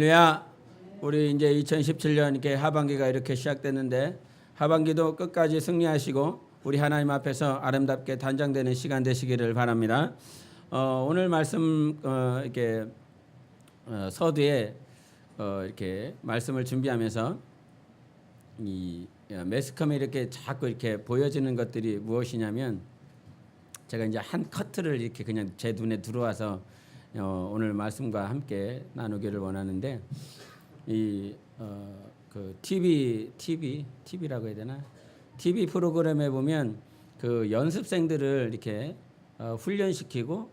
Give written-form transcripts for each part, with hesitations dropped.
할렐루야. 우리 이제 2017년 이렇게 하반기가 이렇게 시작됐는데 하반기도 끝까지 승리하시고 우리 하나님 앞에서 아름답게 단장되는 시간 되시기를 바랍니다. 오늘 말씀 이렇게 서두에 이렇게 말씀을 준비하면서 이 매스컴에 이렇게 자꾸 이렇게 보여지는 것들이 무엇이냐면 제가 이제 한 커트를 이렇게 그냥 제 눈에 들어와서 오늘 말씀과 함께 나누기를 원하는데 그 TV라고 해야 되나? TV 프로그램에 보면 그 연습생들을 이렇게 훈련시키고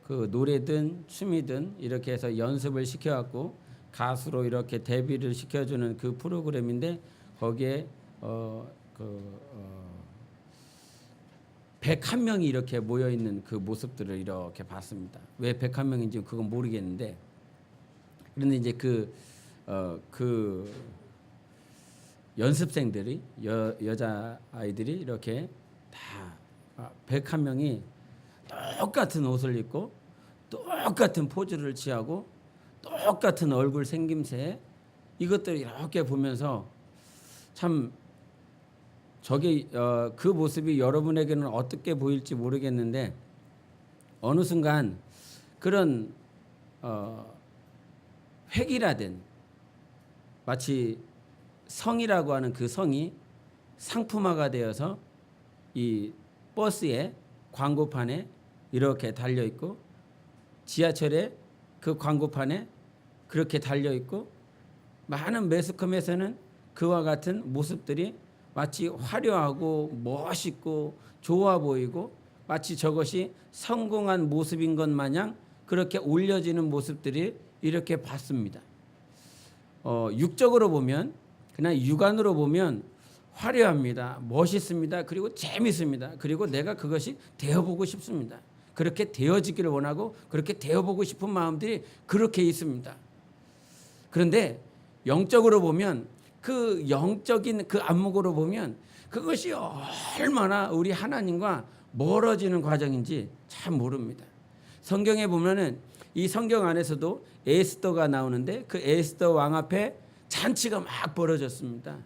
그 노래든 춤이든 이렇게 해서 연습을 시켜갖고 가수로 이렇게 데뷔를 시켜주는 그 프로그램인데 거기에 101명이 이렇게 모여있는 그 모습들을 이렇게 봤습니다. 왜 101명인지 그건 모르겠는데 그런데 이제 그 연습생들이 여자 아이들이 이렇게 다 101명이 똑같은 옷을 입고 똑같은 포즈를 취하고 똑같은 얼굴 생김새 이것들을 이렇게 보면서 참 저게 그 모습이 여러분에게는 어떻게 보일지 모르겠는데 어느 순간 그런 획일화된 마치 성이라고 하는 그 성이 상품화가 되어서 이 버스에 광고판에 이렇게 달려 있고 지하철에 그 광고판에 그렇게 달려 있고 많은 매스컴에서는 그와 같은 모습들이 마치 화려하고 멋있고 좋아 보이고 마치 저것이 성공한 모습인 것 마냥 그렇게 올려지는 모습들이 이렇게 봤습니다. 육적으로 보면 그냥 육안으로 보면 화려합니다. 멋있습니다. 그리고 재밌습니다. 그리고 내가 그것이 되어보고 싶습니다. 그렇게 되어지기를 원하고 그렇게 되어보고 싶은 마음들이 그렇게 있습니다. 그런데 영적으로 보면 그 영적인 그 안목으로 보면 그것이 얼마나 우리 하나님과 멀어지는 과정인지 참 모릅니다. 성경에 보면은 이 성경 안에서도 에스더가 나오는데 그 에스더 왕 앞에 잔치가 막 벌어졌습니다.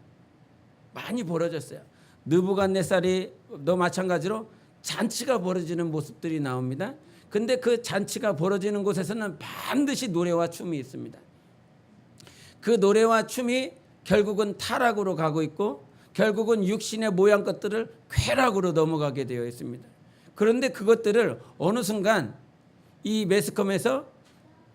많이 벌어졌어요. 느부갓네살이도 마찬가지로 잔치가 벌어지는 모습들이 나옵니다. 근데 그 잔치가 벌어지는 곳에서는 반드시 노래와 춤이 있습니다. 그 노래와 춤이 결국은 타락으로 가고 있고 결국은 육신의 모양 것들을 쾌락으로 넘어가게 되어 있습니다. 그런데 그것들을 어느 순간 이 매스컴에서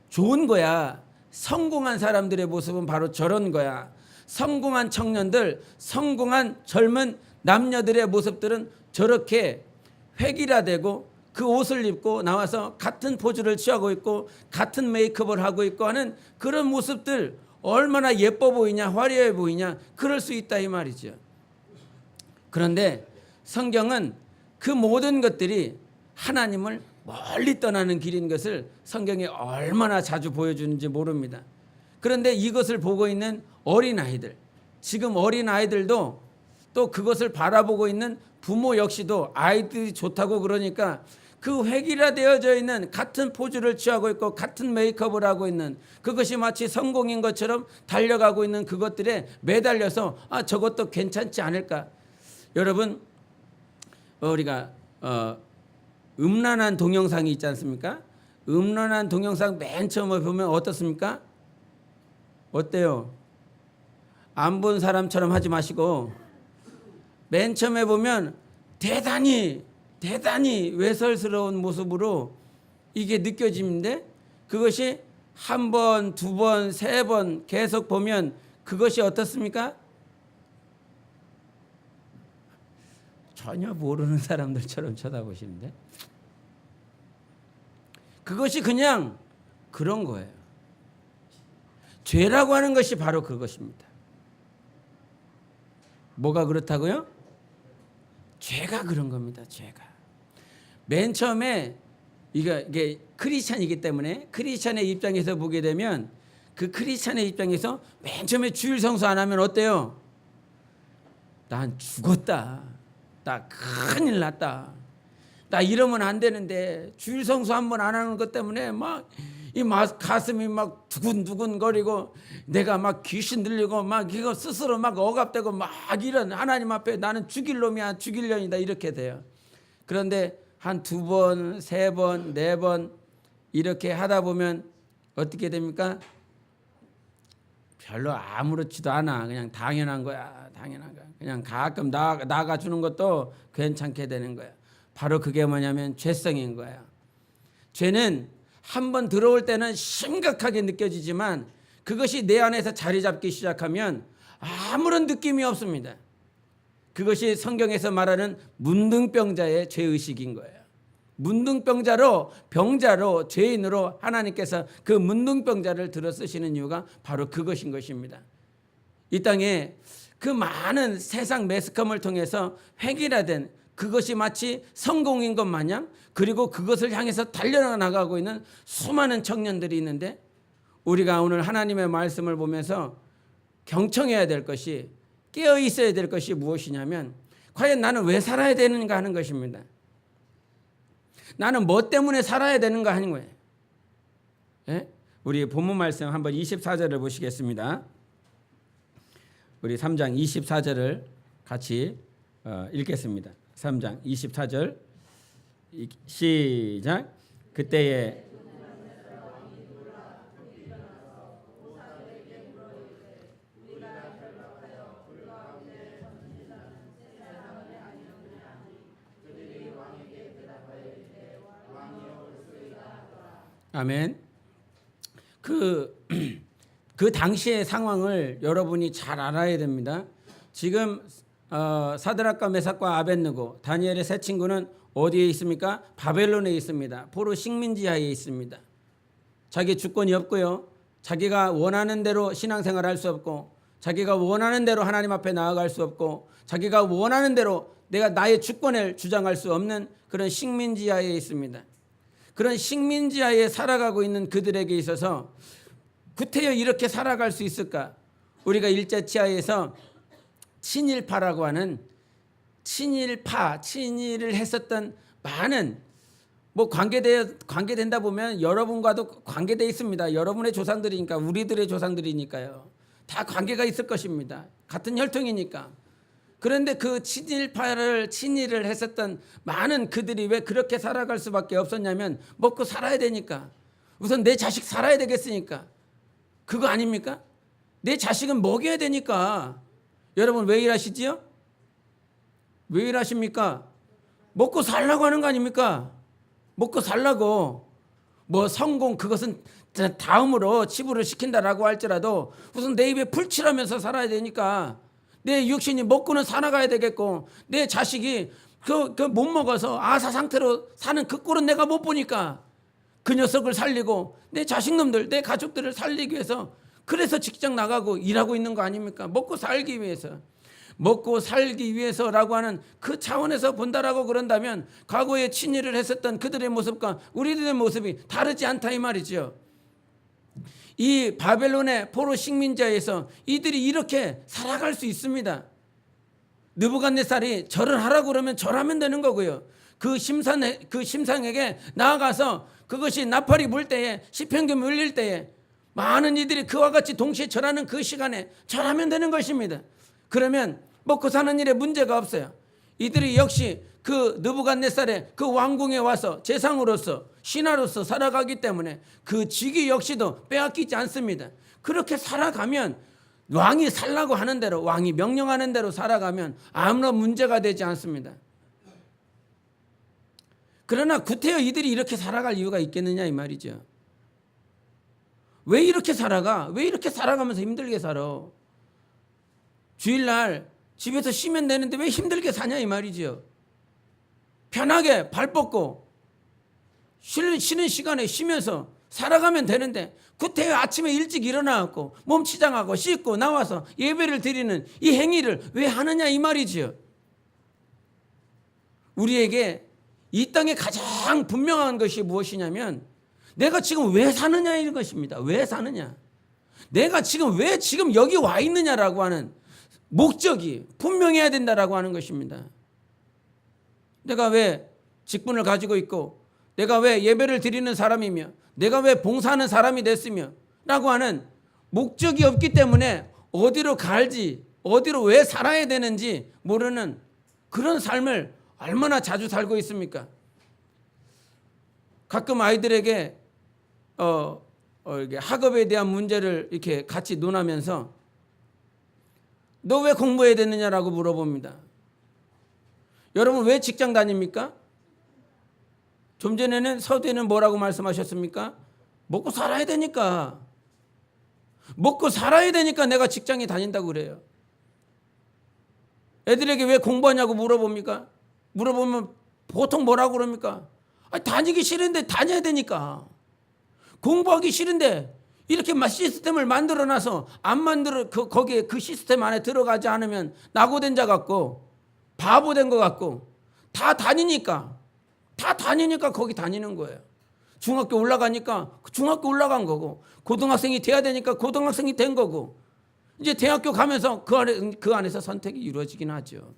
좋은 거야. 성공한 사람들의 모습은 바로 저런 거야. 성공한 청년들, 성공한 젊은 남녀들의 모습들은 저렇게 획일화되고 그 옷을 입고 나와서 같은 포즈를 취하고 있고 같은 메이크업을 하고 있고 하는 그런 모습들 얼마나 예뻐 보이냐 화려해 보이냐 그럴 수 있다 이 말이죠. 그런데 성경은 그 모든 것들이 하나님을 멀리 떠나는 길인 것을 성경에 얼마나 자주 보여주는지 모릅니다. 그런데 이것을 보고 있는 어린아이들, 지금 어린아이들도 또 그것을 바라보고 있는 부모 역시도 아이들이 좋다고 그러니까 그 획일화되어져 있는 같은 포즈를 취하고 있고 같은 메이크업을 하고 있는 그것이 마치 성공인 것처럼 달려가고 있는 그것들에 매달려서 저것도 괜찮지 않을까. 여러분 우리가 음란한 동영상이 있지 않습니까? 음란한 동영상 맨 처음에 보면 어떻습니까? 어때요? 안 본 사람처럼 하지 마시고 맨 처음에 보면 대단히 외설스러운 모습으로 이게 느껴지는데 그것이 한 번, 두 번, 세 번 계속 보면 그것이 어떻습니까? 전혀 모르는 사람들처럼 쳐다보시는데 그것이 그냥 그런 거예요. 죄라고 하는 것이 바로 그것입니다. 뭐가 그렇다고요? 죄가 그런 겁니다. 죄가. 맨 처음에 이게 크리스찬이기 때문에 크리스찬의 입장에서 보게 되면 그 크리스찬의 입장에서 맨 처음에 주일 성수 안 하면 어때요? 난 죽었다. 나 큰일 났다. 나 이러면 안 되는데 주일 성수 한 번 안 하는 것 때문에 막 가슴이 막 두근두근거리고 내가 막 귀신 들리고 막 이거 스스로 막 억압되고 막 이런 하나님 앞에 나는 죽일 놈이야 죽일 년이다 이렇게 돼요. 그런데 한 2번, 3번, 4번 이렇게 하다 보면 어떻게 됩니까? 별로 아무렇지도 않아. 그냥 당연한 거야. 그냥 가끔 나가주는 것도 괜찮게 되는 거야. 바로 그게 뭐냐면 죄성인 거야. 죄는 한번 들어올 때는 심각하게 느껴지지만 그것이 내 안에서 자리 잡기 시작하면 아무런 느낌이 없습니다. 그것이 성경에서 말하는 문둥병자의 죄의식인 거예요. 문둥병자로 병자로 죄인으로 하나님께서 그 문둥병자를 들어 쓰시는 이유가 바로 그것인 것입니다. 이 땅에 그 많은 세상 매스컴을 통해서 획일화된 그것이 마치 성공인 것 마냥 그리고 그것을 향해서 달려나가고 있는 수많은 청년들이 있는데 우리가 오늘 하나님의 말씀을 보면서 경청해야 될 것이 깨어 있어야 될 것이 무엇이냐면 과연 나는 왜 살아야 되는가 하는 것입니다. 나는 뭐 때문에 살아야 되는가 하는 거예요. 예? 우리 본문 말씀 한번 24절을 보시겠습니다. 우리 3장 24절을 같이 읽겠습니다. 3장 24절 시작. 그때에 아멘. 그 당시의 상황을 여러분이 잘 알아야 됩니다. 지금 사드락과 메삭과 아벳느고 다니엘의 세 친구는 어디에 있습니까? 바벨론에 있습니다. 포로 식민지하에 있습니다. 자기 주권이 없고요. 자기가 원하는 대로 신앙생활을 할 수 없고 자기가 원하는 대로 하나님 앞에 나아갈 수 없고 자기가 원하는 대로 내가 나의 주권을 주장할 수 없는 그런 식민지하에 있습니다. 그런 식민지하에 살아가고 있는 그들에게 있어서 구태여 이렇게 살아갈 수 있을까? 우리가 일제치하에서 친일파라고 하는 친일을 했었던 많은 관계된다 보면 여러분과도 관계되어 있습니다. 여러분의 조상들이니까 우리들의 조상들이니까요. 다 관계가 있을 것입니다. 같은 혈통이니까. 그런데 그 친일을 했었던 많은 그들이 왜 그렇게 살아갈 수밖에 없었냐면 먹고 살아야 되니까. 우선 내 자식 살아야 되겠으니까. 그거 아닙니까? 내 자식은 먹여야 되니까. 여러분 왜 일하시지요? 왜 일하십니까? 먹고 살라고 하는 거 아닙니까? 먹고 살라고. 뭐 성공 그것은 다음으로 치부를 시킨다라고 할지라도 우선 내 입에 풀칠하면서 살아야 되니까. 내 육신이 먹고는 살아가야 되겠고 내 자식이 못 먹어서 아사 상태로 사는 그 꼴은 내가 못 보니까 그 녀석을 살리고 내 자식놈들 내 가족들을 살리기 위해서 그래서 직장 나가고 일하고 있는 거 아닙니까? 먹고 살기 위해서라고 하는 그 차원에서 본다라고 그런다면 과거에 친일을 했었던 그들의 모습과 우리들의 모습이 다르지 않다 이 말이죠. 이 바벨론의 포로 식민지에서 이들이 이렇게 살아갈 수 있습니다. 느부갓네살이 절을 하라고 그러면 절하면 되는 거고요. 그 심상에게 나아가서 그것이 나팔이 불 때에 시편금이 울릴 때에 많은 이들이 그와 같이 동시에 절하는 그 시간에 절하면 되는 것입니다. 그러면 먹고 사는 일에 문제가 없어요. 이들이 역시 그 느부갓네살의 그 왕궁에 와서 제상으로서 신하로서 살아가기 때문에 그 직위 역시도 빼앗기지 않습니다. 그렇게 살아가면 왕이 살라고 하는 대로 왕이 명령하는 대로 살아가면 아무런 문제가 되지 않습니다. 그러나 구태여 이들이 이렇게 살아갈 이유가 있겠느냐 이 말이죠. 왜 이렇게 살아가? 왜 이렇게 살아가면서 힘들게 살아? 주일날 집에서 쉬면 되는데 왜 힘들게 사냐 이 말이죠. 편하게 발 뻗고 쉬는 시간에 쉬면서 살아가면 되는데 구태여 아침에 일찍 일어나고 몸 치장하고 씻고 나와서 예배를 드리는 이 행위를 왜 하느냐 이 말이지요. 우리에게 이 땅에 가장 분명한 것이 무엇이냐면 내가 지금 왜 사느냐 이런 것입니다. 왜 사느냐? 내가 지금 왜 지금 여기 와 있느냐라고 하는 목적이 분명해야 된다라고 하는 것입니다. 내가 왜 직분을 가지고 있고 내가 왜 예배를 드리는 사람이며 내가 왜 봉사하는 사람이 됐으며 라고 하는 목적이 없기 때문에 어디로 갈지, 어디로 왜 살아야 되는지 모르는 그런 삶을 얼마나 자주 살고 있습니까? 가끔 아이들에게 이게 학업에 대한 문제를 이렇게 같이 논하면서 너 왜 공부해야 되느냐라고 물어봅니다. 여러분 왜 직장 다닙니까? 좀 전에는 서두에는 뭐라고 말씀하셨습니까? 먹고 살아야 되니까. 먹고 살아야 되니까 내가 직장에 다닌다고 그래요. 애들에게 왜 공부하냐고 물어봅니까? 물어보면 보통 뭐라고 그럽니까? 다니기 싫은데 다녀야 되니까. 공부하기 싫은데 이렇게 시스템을 만들어놔서 안 만들어 거기에 그 시스템 안에 들어가지 않으면 낙오된 자 같고 바보 된 것 같고 다 다니니까 거기 다니는 거예요. 중학교 올라가니까 중학교 올라간 거고 고등학생이 돼야 되니까 고등학생이 된 거고 이제 대학교 가면서 그 안에서 선택이 이루어지긴 하죠.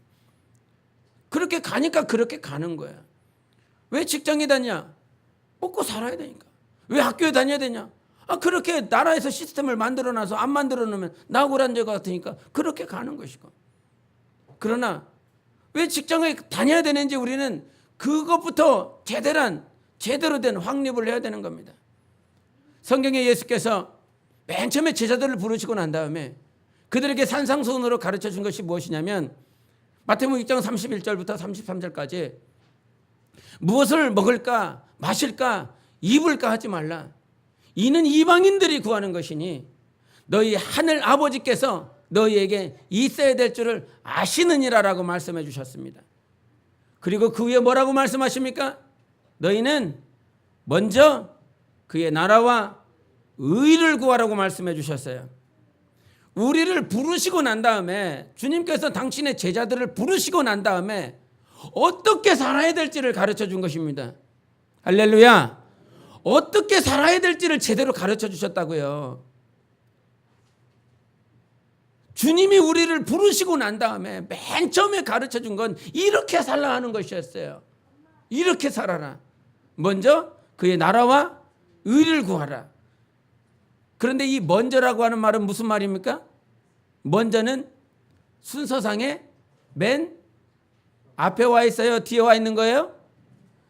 그렇게 가니까 그렇게 가는 거야. 왜 직장에 다니냐? 먹고 살아야 되니까. 왜 학교에 다녀야 되냐? 그렇게 나라에서 시스템을 만들어놔서 안 만들어 놓으면 낙오란 자 같으니까 그렇게 가는 것이고. 그러나 왜 직장에 다녀야 되는지 우리는 그것부터 제대로 된 확립을 해야 되는 겁니다. 성경에 예수께서 맨 처음에 제자들을 부르시고 난 다음에 그들에게 산상수훈으로 가르쳐 준 것이 무엇이냐면 마태복음 6장 31절부터 33절까지 무엇을 먹을까 마실까 입을까 하지 말라. 이는 이방인들이 구하는 것이니 너희 하늘 아버지께서 너희에게 있어야 될 줄을 아시느니라라고 말씀해 주셨습니다. 그리고 그 위에 뭐라고 말씀하십니까? 너희는 먼저 그의 나라와 의를 구하라고 말씀해 주셨어요. 우리를 부르시고 난 다음에 주님께서 당신의 제자들을 부르시고 난 다음에 어떻게 살아야 될지를 가르쳐 준 것입니다. 할렐루야. 어떻게 살아야 될지를 제대로 가르쳐 주셨다고요. 주님이 우리를 부르시고 난 다음에 맨 처음에 가르쳐 준 건 이렇게 살라 하는 것이었어요. 이렇게 살아라. 먼저 그의 나라와 의를 구하라. 그런데 이 먼저라고 하는 말은 무슨 말입니까? 먼저는 순서상에 맨 앞에 와 있어요? 뒤에 와 있는 거예요?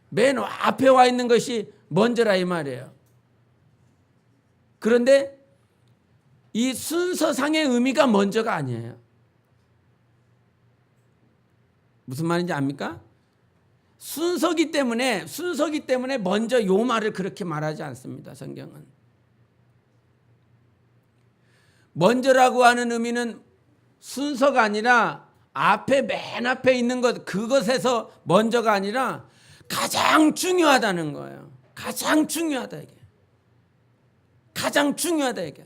맨 앞에 와 있는 것이 먼저라 이 말이에요. 그런데 이 순서상의 의미가 먼저가 아니에요. 무슨 말인지 압니까? 순서기 때문에 먼저 요 말을 그렇게 말하지 않습니다. 성경은. 먼저라고 하는 의미는 순서가 아니라 맨 앞에 있는 것 그것에서 먼저가 아니라 가장 중요하다는 거예요. 가장 중요하다 이게. 가장 중요하다 이게.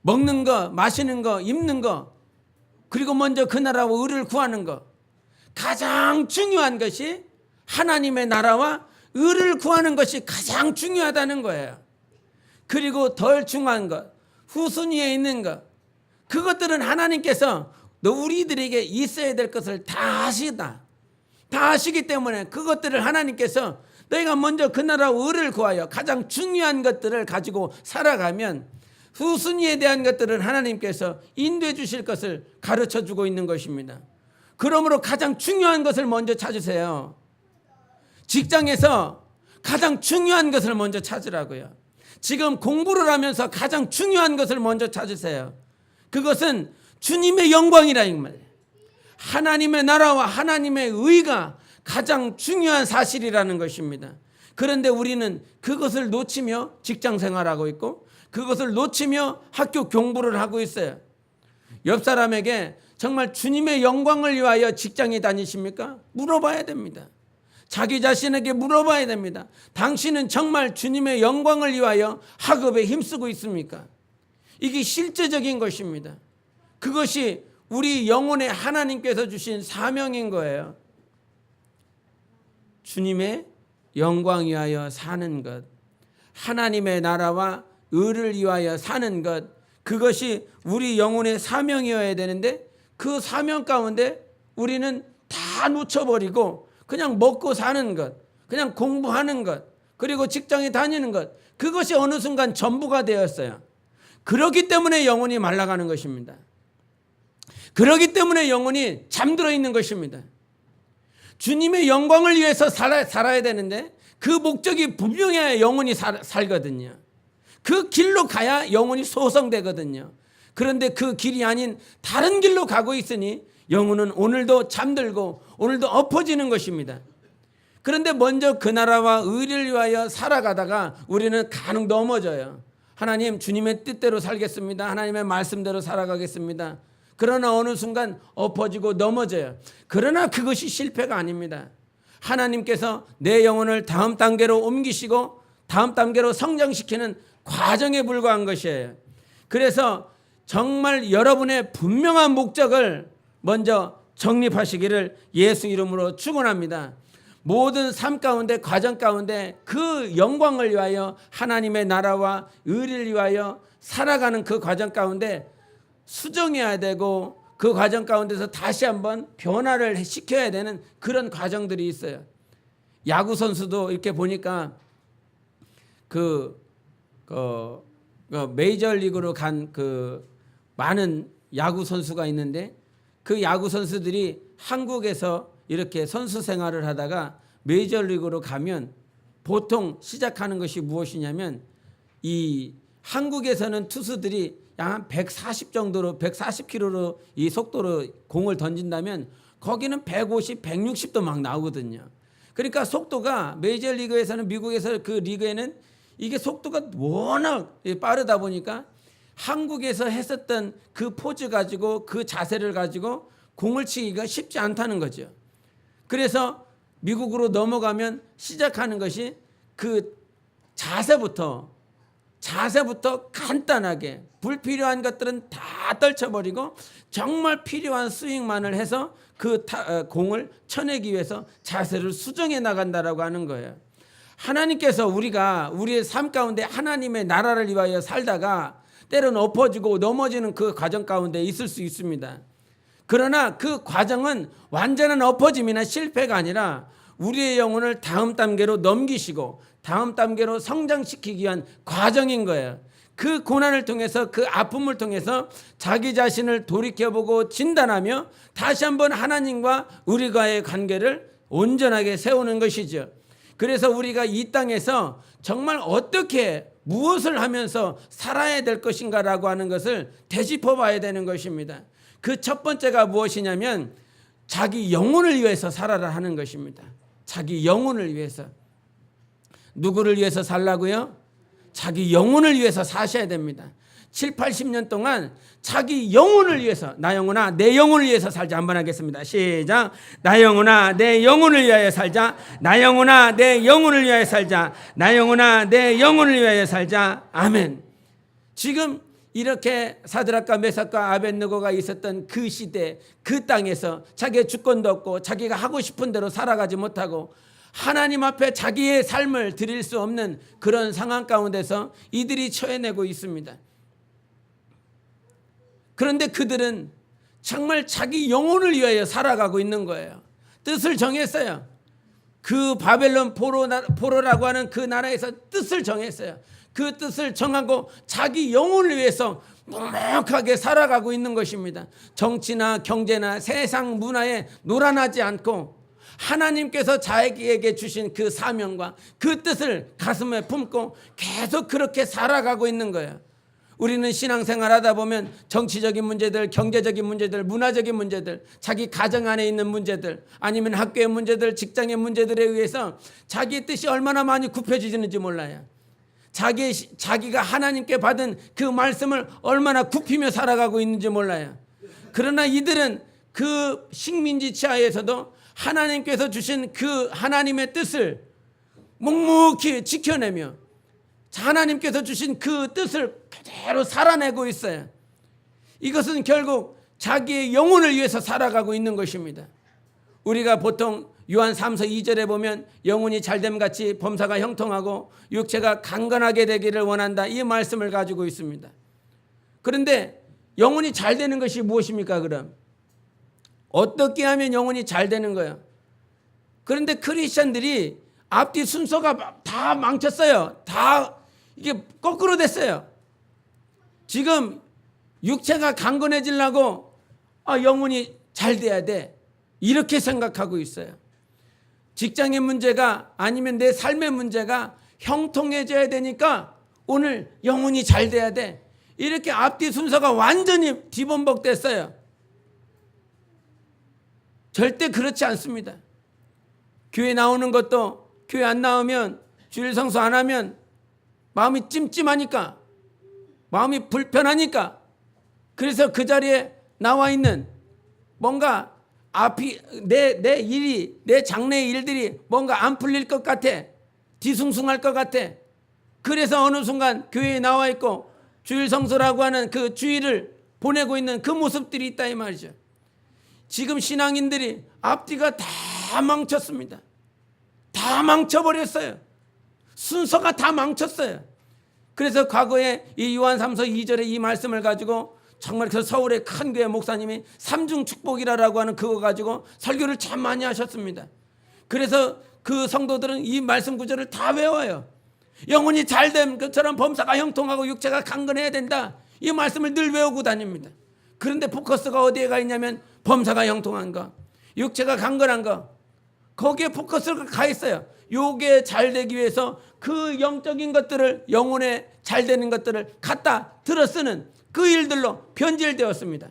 먹는 거, 마시는 거, 입는 거, 그리고 먼저 그 나라와 의를 구하는 거. 가장 중요한 것이 하나님의 나라와 의를 구하는 것이 가장 중요하다는 거예요. 그리고 덜 중요한 것, 후순위에 있는 것, 그것들은 하나님께서 우리들에게 있어야 될 것을 다 아시다. 다 아시기 때문에 그것들을 하나님께서 너희가 먼저 그 나라와 의를 구하여 가장 중요한 것들을 가지고 살아가면 후순위에 대한 것들은 하나님께서 인도해 주실 것을 가르쳐 주고 있는 것입니다. 그러므로 가장 중요한 것을 먼저 찾으세요. 직장에서 가장 중요한 것을 먼저 찾으라고요. 지금 공부를 하면서 가장 중요한 것을 먼저 찾으세요. 그것은 주님의 영광이라 이 말이에요. 하나님의 나라와 하나님의 의가 가장 중요한 사실이라는 것입니다. 그런데 우리는 그것을 놓치며 직장 생활하고 있고 그것을 놓치며 학교 공부를 하고 있어요. 옆 사람에게 정말 주님의 영광을 위하여 직장에 다니십니까? 물어봐야 됩니다. 자기 자신에게 물어봐야 됩니다. 당신은 정말 주님의 영광을 위하여 학업에 힘쓰고 있습니까? 이게 실제적인 것입니다. 그것이 우리 영혼의 하나님께서 주신 사명인 거예요. 주님의 영광 위하여 사는 것, 하나님의 나라와 의를 위하여 사는 것, 그것이 우리 영혼의 사명이어야 되는데 그 사명 가운데 우리는 다 놓쳐버리고 그냥 먹고 사는 것, 그냥 공부하는 것, 그리고 직장에 다니는 것, 그것이 어느 순간 전부가 되었어요. 그렇기 때문에 영혼이 말라가는 것입니다. 그렇기 때문에 영혼이 잠들어 있는 것입니다. 주님의 영광을 위해서 살아야 되는데 그 목적이 분명해야 영혼이 살거든요. 그 길로 가야 영혼이 소성되거든요. 그런데 그 길이 아닌 다른 길로 가고 있으니 영혼은 오늘도 잠들고 오늘도 엎어지는 것입니다. 그런데 먼저 그 나라와 의를 위하여 살아가다가 우리는 간혹 넘어져요. 하나님, 주님의 뜻대로 살겠습니다. 하나님의 말씀대로 살아가겠습니다. 그러나 어느 순간 엎어지고 넘어져요. 그러나 그것이 실패가 아닙니다. 하나님께서 내 영혼을 다음 단계로 옮기시고 다음 단계로 성장시키는 과정에 불과한 것이에요. 그래서 정말 여러분의 분명한 목적을 먼저 정립하시기를 예수 이름으로 축원합니다. 모든 삶 가운데, 과정 가운데 그 영광을 위하여, 하나님의 나라와 의를 위하여 살아가는 그 과정 가운데 수정해야 되고, 그 과정 가운데서 다시 한번 변화를 시켜야 되는 그런 과정들이 있어요. 야구 선수도 이렇게 보니까 메이저리그로 간 그 많은 야구 선수가 있는데, 그 야구 선수들이 한국에서 이렇게 선수 생활을 하다가 메이저리그로 가면 보통 시작하는 것이 무엇이냐면, 이 한국에서는 투수들이 약 140 정도로, 140km로 이 속도로 공을 던진다면 거기는 150, 160도 막 나오거든요. 그러니까 속도가 메이저리그에서는, 미국에서 그 리그에는 이게 속도가 워낙 빠르다 보니까 한국에서 했었던 그 포즈 가지고, 그 자세를 가지고 공을 치기가 쉽지 않다는 거죠. 그래서 미국으로 넘어가면 시작하는 것이 그 자세부터 간단하게, 불필요한 것들은 다 떨쳐버리고 정말 필요한 스윙만을 해서 그 공을 쳐내기 위해서 자세를 수정해 나간다라고 하는 거예요. 하나님께서 우리가 우리의 삶 가운데 하나님의 나라를 위하여 살다가 때로는 엎어지고 넘어지는 그 과정 가운데 있을 수 있습니다. 그러나 그 과정은 완전한 엎어짐이나 실패가 아니라 우리의 영혼을 다음 단계로 넘기시고 다음 단계로 성장시키기 위한 과정인 거예요. 그 고난을 통해서, 그 아픔을 통해서 자기 자신을 돌이켜보고 진단하며 다시 한번 하나님과 우리과의 관계를 온전하게 세우는 것이죠. 그래서 우리가 이 땅에서 정말 어떻게, 무엇을 하면서 살아야 될 것인가라고 하는 것을 되짚어 봐야 되는 것입니다. 그 첫 번째가 무엇이냐면 자기 영혼을 위해서 살아라 하는 것입니다. 자기 영혼을 위해서. 누구를 위해서 살라고요? 자기 영혼을 위해서 사셔야 됩니다. 7, 80년 동안 자기 영혼을 위해서, 나 영혼아 내 영혼을 위해서 살자. 한번 하겠습니다. 시작. 나 영혼아 내 영혼을 위하여 살자. 나 영혼아 내 영혼을 위하여 살자. 나 영혼아 내 영혼을 위하여 살자. 아멘. 지금 이렇게 사드락과 메삭과 아벳느고가 있었던 그 시대, 그 땅에서 자기의 주권도 없고 자기가 하고 싶은 대로 살아가지 못하고 하나님 앞에 자기의 삶을 드릴 수 없는 그런 상황 가운데서 이들이 처해내고 있습니다. 그런데 그들은 정말 자기 영혼을 위하여 살아가고 있는 거예요. 뜻을 정했어요. 그 바벨론 포로라고 하는 그 나라에서 뜻을 정했어요. 그 뜻을 정하고 자기 영혼을 위해서 묵묵하게 살아가고 있는 것입니다. 정치나 경제나 세상 문화에 놀아나지 않고 하나님께서 자기에게 주신 그 사명과 그 뜻을 가슴에 품고 계속 그렇게 살아가고 있는 거예요. 우리는 신앙생활 하다 보면 정치적인 문제들, 경제적인 문제들, 문화적인 문제들, 자기 가정 안에 있는 문제들, 아니면 학교의 문제들, 직장의 문제들에 의해서 자기의 뜻이 얼마나 많이 굽혀지는지 몰라요. 자기가 하나님께 받은 그 말씀을 얼마나 굽히며 살아가고 있는지 몰라요. 그러나 이들은 그 식민지 치하에서도 하나님께서 주신 그 하나님의 뜻을 묵묵히 지켜내며 하나님께서 주신 그 뜻을 그대로 살아내고 있어요. 이것은 결국 자기의 영혼을 위해서 살아가고 있는 것입니다. 우리가 보통 요한 3서 2절에 보면 영혼이 잘됨같이 범사가 형통하고 육체가 강건하게 되기를 원한다, 이 말씀을 가지고 있습니다. 그런데 영혼이 잘 되는 것이 무엇입니까? 그럼 어떻게 하면 영혼이 잘 되는 거예요? 그런데 크리스천들이 앞뒤 순서가 다 망쳤어요. 다 이게 거꾸로 됐어요. 지금 육체가 강건해지려고 영혼이 잘 돼야 돼, 이렇게 생각하고 있어요. 직장의 문제가 아니면 내 삶의 문제가 형통해져야 되니까 오늘 영혼이 잘 돼야 돼, 이렇게 앞뒤 순서가 완전히 뒤범벅됐어요. 절대 그렇지 않습니다. 교회 나오는 것도 교회 안 나오면, 주일 성수 안 하면 마음이 찜찜하니까, 마음이 불편하니까, 그래서 그 자리에 나와 있는 뭔가 앞이 내 일이, 내 장래의 일들이 뭔가 안 풀릴 것 같아, 뒤숭숭할 것 같아. 그래서 어느 순간 교회에 나와 있고 주일 성수라고 하는 그 주일을 보내고 있는 그 모습들이 있다 이 말이죠. 지금 신앙인들이 앞뒤가 다 망쳤습니다. 다 망쳐버렸어요. 순서가 다 망쳤어요. 그래서 과거에 이 요한 3서 2절의 이 말씀을 가지고 정말 그 서울의 큰 교회 목사님이 삼중 축복이라고 하는 그거 가지고 설교를 참 많이 하셨습니다. 그래서 그 성도들은 이 말씀 구절을 다 외워요. 영혼이 잘된 것처럼 범사가 형통하고 육체가 강건해야 된다, 이 말씀을 늘 외우고 다닙니다. 그런데 포커스가 어디에 가 있냐면 범사가 형통한 거, 육체가 강건한 거, 거기에 포커스가 가 있어요. 요게 잘 되기 위해서 그 영적인 것들을, 영혼에 잘 되는 것들을 갖다 들어 쓰는 그 일들로 변질되었습니다.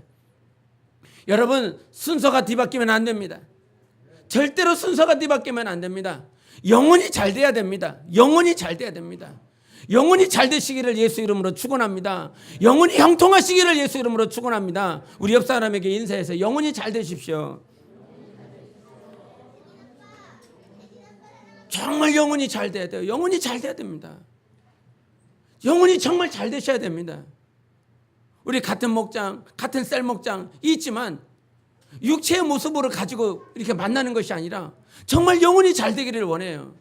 여러분, 순서가 뒤바뀌면 안 됩니다. 절대로 순서가 뒤바뀌면 안 됩니다. 영혼이 잘 돼야 됩니다. 영혼이 잘 돼야 됩니다. 영혼이 잘 되시기를 예수 이름으로 축원합니다. 영혼이 형통하시기를 예수 이름으로 축원합니다. 우리 옆 사람에게 인사해서 영혼이 잘 되십시오. 정말 영혼이 잘 돼야 돼요. 영혼이 잘 돼야 됩니다. 영혼이 정말 잘 되셔야 됩니다. 우리 같은 목장, 같은 셀 목장 있지만 육체의 모습으로 가지고 이렇게 만나는 것이 아니라 정말 영혼이 잘 되기를 원해요.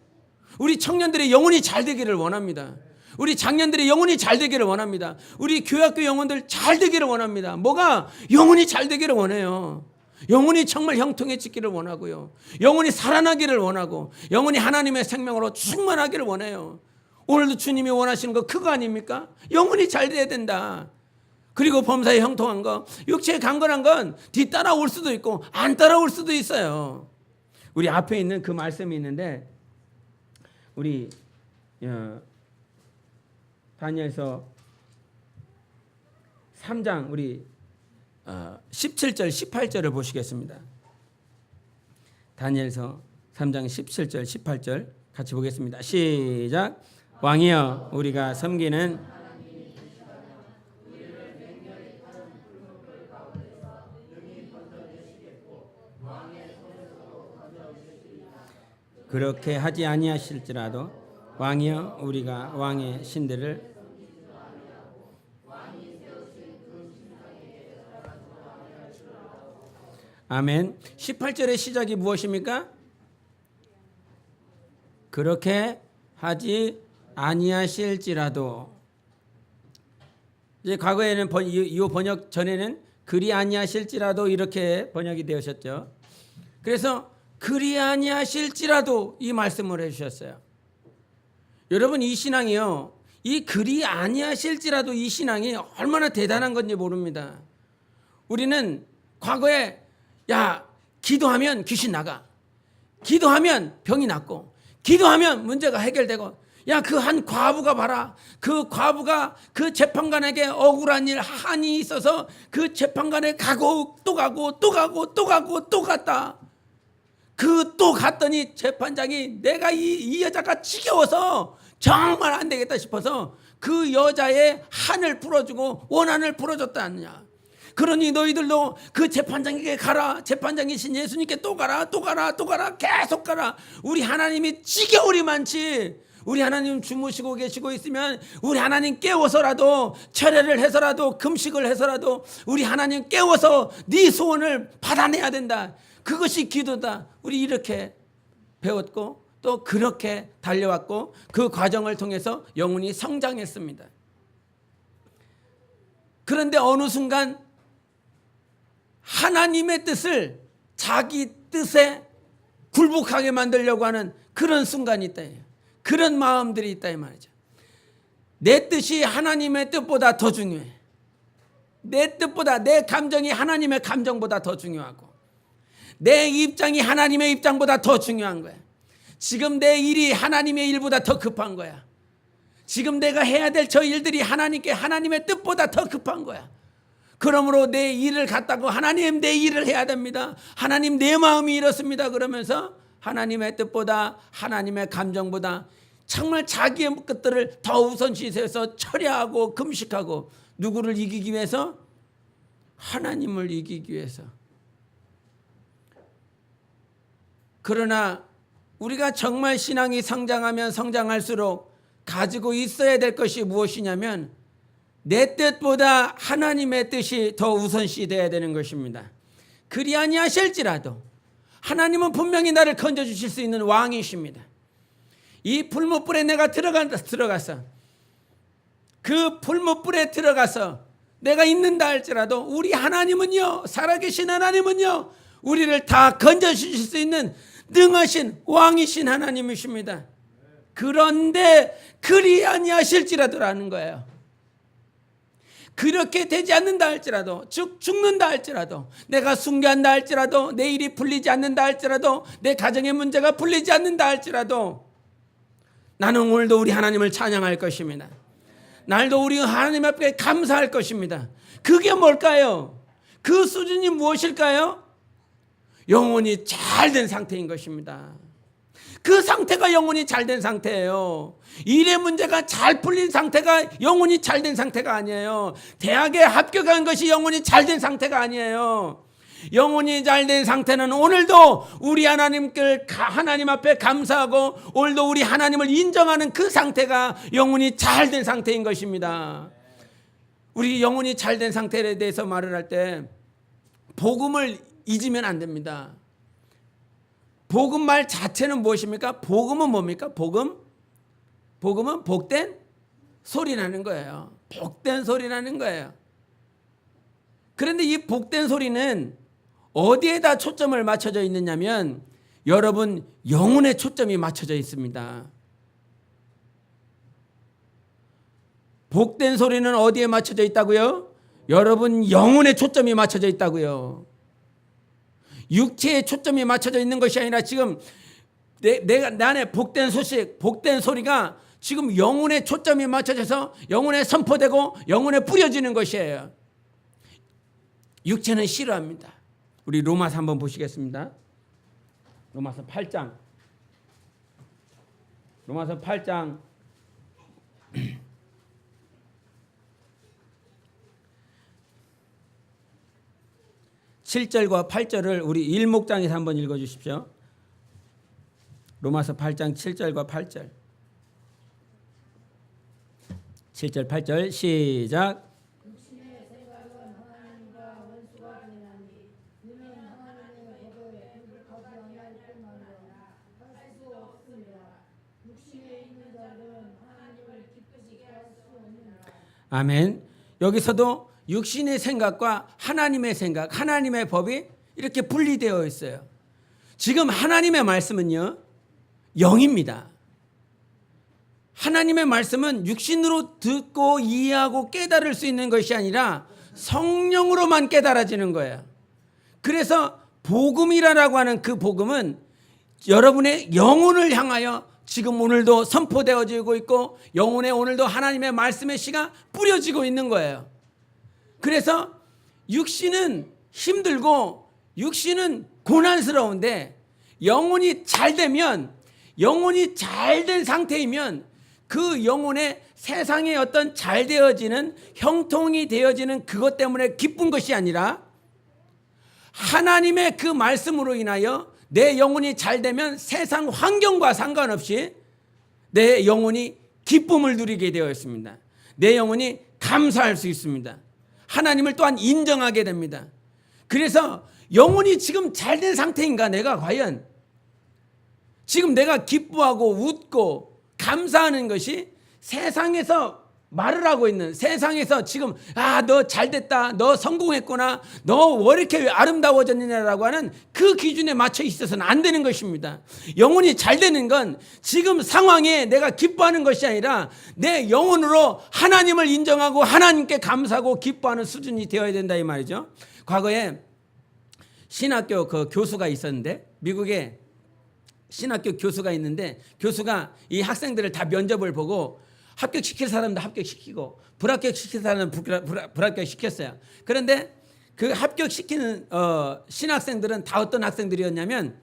우리 청년들의 영혼이 잘 되기를 원합니다. 우리 장년들의 영혼이 잘 되기를 원합니다. 우리 교회학교 영혼들 잘 되기를 원합니다. 뭐가? 영혼이 잘 되기를 원해요. 영혼이 정말 형통해지기를 원하고요. 영혼이 살아나기를 원하고, 영혼이 하나님의 생명으로 충만하기를 원해요. 오늘도 주님이 원하시는 거 그거 아닙니까? 영혼이 잘 돼야 된다. 그리고 범사에 형통한 거, 육체에 강건한 건 뒤따라올 수도 있고 안 따라올 수도 있어요. 우리 앞에 있는 그 말씀이 있는데, 우리 다니엘서 3장 우리 17절 18절을 보시겠습니다. 다니엘서 3장 17절 18절 같이 보겠습니다. 시작. 왕이여, 우리가 섬기는 그렇게 하지 아니하실지라도 왕이여, 우리가 왕의 신들을 아멘. 18절의 시작이 무엇입니까? 그렇게 하지 아니하실지라도. 이제 과거에는 이 번역 전에는 그리 아니하실지라도 이렇게 번역이 되었었죠. 그래서 그리 아니하실지라도 이 말씀을 해주셨어요. 여러분, 이 신앙이요, 이 그리 아니하실지라도 이 신앙이 얼마나 대단한 건지 모릅니다. 우리는 과거에 기도하면 귀신 나가, 기도하면 병이 낫고, 기도하면 문제가 해결되고, 그 한 과부가 봐라, 그 과부가 그 재판관에게 억울한 일 한이 있어서 그 재판관에 가고 또 가고 또 가고 또 가고 또 갔다. 그 또 갔더니 재판장이 내가 이 여자가 지겨워서 정말 안 되겠다 싶어서 그 여자의 한을 풀어주고 원한을 풀어줬다 않느냐. 그러니 너희들도 그 재판장에게 가라, 재판장이신 예수님께 또 가라, 또 가라, 또 가라, 계속 가라. 우리 하나님이 지겨울이 많지. 우리 하나님 주무시고 계시고 있으면 우리 하나님 깨워서라도, 철회를 해서라도, 금식을 해서라도 우리 하나님 깨워서 네 소원을 받아내야 된다. 그것이 기도다. 우리 이렇게 배웠고 또 그렇게 달려왔고, 그 과정을 통해서 영혼이 성장했습니다. 그런데 어느 순간 하나님의 뜻을 자기 뜻에 굴복하게 만들려고 하는 그런 순간이 있다. 그런 마음들이 있다 이 말이죠. 내 뜻이 하나님의 뜻보다 더 중요해. 내 뜻보다, 내 감정이 하나님의 감정보다 더 중요하고, 내 입장이 하나님의 입장보다 더 중요한 거야. 지금 내 일이 하나님의 일보다 더 급한 거야. 지금 내가 해야 될 저 일들이 하나님의 뜻보다 더 급한 거야. 그러므로 내 일을 갖다고 하나님 내 일을 해야 됩니다. 하나님 내 마음이 이렇습니다. 그러면서 하나님의 뜻보다, 하나님의 감정보다 정말 자기의 것들을 더 우선시해서 처리하고 금식하고, 누구를 이기기 위해서? 하나님을 이기기 위해서. 그러나 우리가 정말 신앙이 성장하면 성장할수록 가지고 있어야 될 것이 무엇이냐면, 내 뜻보다 하나님의 뜻이 더 우선시 되어야 되는 것입니다. 그리 아니하실지라도 하나님은 분명히 나를 건져주실 수 있는 왕이십니다. 이 불못불에 내가 들어가서 그 불못불에 들어가서 내가 있는다 할지라도 우리 하나님은요, 살아계신 하나님은요, 우리를 다 건져주실 수 있는 능하신 왕이신 하나님이십니다. 그런데 그리 아니하실지라도라는 거예요. 그렇게 되지 않는다 할지라도, 즉 죽는다 할지라도, 내가 숭배한다 할지라도, 내 일이 풀리지 않는다 할지라도, 내 가정의 문제가 풀리지 않는다 할지라도, 나는 오늘도 우리 하나님을 찬양할 것입니다. 날도 우리 하나님 앞에 감사할 것입니다. 그게 뭘까요? 그 수준이 무엇일까요? 영혼이 잘된 상태인 것입니다. 그 상태가 영혼이 잘된 상태예요. 일의 문제가 잘 풀린 상태가 영혼이 잘된 상태가 아니에요. 대학에 합격한 것이 영혼이 잘된 상태가 아니에요. 영혼이 잘된 상태는 오늘도 우리 하나님 앞에 감사하고, 오늘도 우리 하나님을 인정하는 그 상태가 영혼이 잘된 상태인 것입니다. 우리 영혼이 잘된 상태에 대해서 말을 할 때 복음을 잊으면 안 됩니다. 복음 말 자체는 무엇입니까? 복음은 뭡니까? 복음은 복된 소리라는 거예요. 복된 소리라는 거예요. 그런데 이 복된 소리는 어디에다 초점을 맞춰져 있느냐면, 여러분 영혼에 초점이 맞춰져 있습니다. 복된 소리는 어디에 맞춰져 있다고요? 여러분 영혼에 초점이 맞춰져 있다고요. 육체에 초점이 맞춰져 있는 것이 아니라, 지금 내 안에 복된 소식, 복된 소리가 지금 영혼에 초점이 맞춰져서 영혼에 선포되고 영혼에 뿌려지는 것이에요. 육체는 싫어합니다. 우리 로마서 한번 보시겠습니다. 로마서 8장. 로마서 8장 7절과 8절을 우리 일목장에서 한번 읽어주십시오. 로마서 8장 7절과 8절. 7절 8절 시작. 아멘. 여기서도 육신의 생각과 하나님의 생각, 하나님의 법이 이렇게 분리되어 있어요. 지금 하나님의 말씀은요, 영입니다. 하나님의 말씀은 육신으로 듣고 이해하고 깨달을 수 있는 것이 아니라 성령으로만 깨달아지는 거예요. 그래서 복음이라고 하는 그 복음은 여러분의 영혼을 향하여 지금 오늘도 선포되어지고 있고, 영혼에 오늘도 하나님의 말씀의 씨가 뿌려지고 있는 거예요. 그래서 육신은 힘들고 육신은 고난스러운데, 영혼이 잘 되면, 영혼이 잘된 상태이면 그 영혼에 세상에 어떤 잘 되어지는, 형통이 되어지는 그것 때문에 기쁜 것이 아니라, 하나님의 그 말씀으로 인하여 내 영혼이 잘 되면 세상 환경과 상관없이 내 영혼이 기쁨을 누리게 되어 있습니다. 내 영혼이 감사할 수 있습니다. 하나님을 또한 인정하게 됩니다. 그래서 영혼이 지금 잘된 상태인가? 내가 과연 지금 내가 기뻐하고 웃고 감사하는 것이 세상에서 말을 하고 있는 세상에서 지금 너 잘됐다, 너 성공했구나, 너 왜 이렇게 아름다워졌느냐라고 하는 그 기준에 맞춰 있어서는 안 되는 것입니다. 영혼이 잘 되는 건 지금 상황에 내가 기뻐하는 것이 아니라 내 영혼으로 하나님을 인정하고 하나님께 감사하고 기뻐하는 수준이 되어야 된다 이 말이죠. 과거에 신학교 그 교수가 있었는데, 미국에 신학교 교수가 있는데, 교수가 이 학생들을 다 면접을 보고 합격시킬 사람도 합격시키고 불합격시킬 사람은 불합격시켰어요. 그런데 그 합격시키는 신학생들은 다 어떤 학생들이었냐면,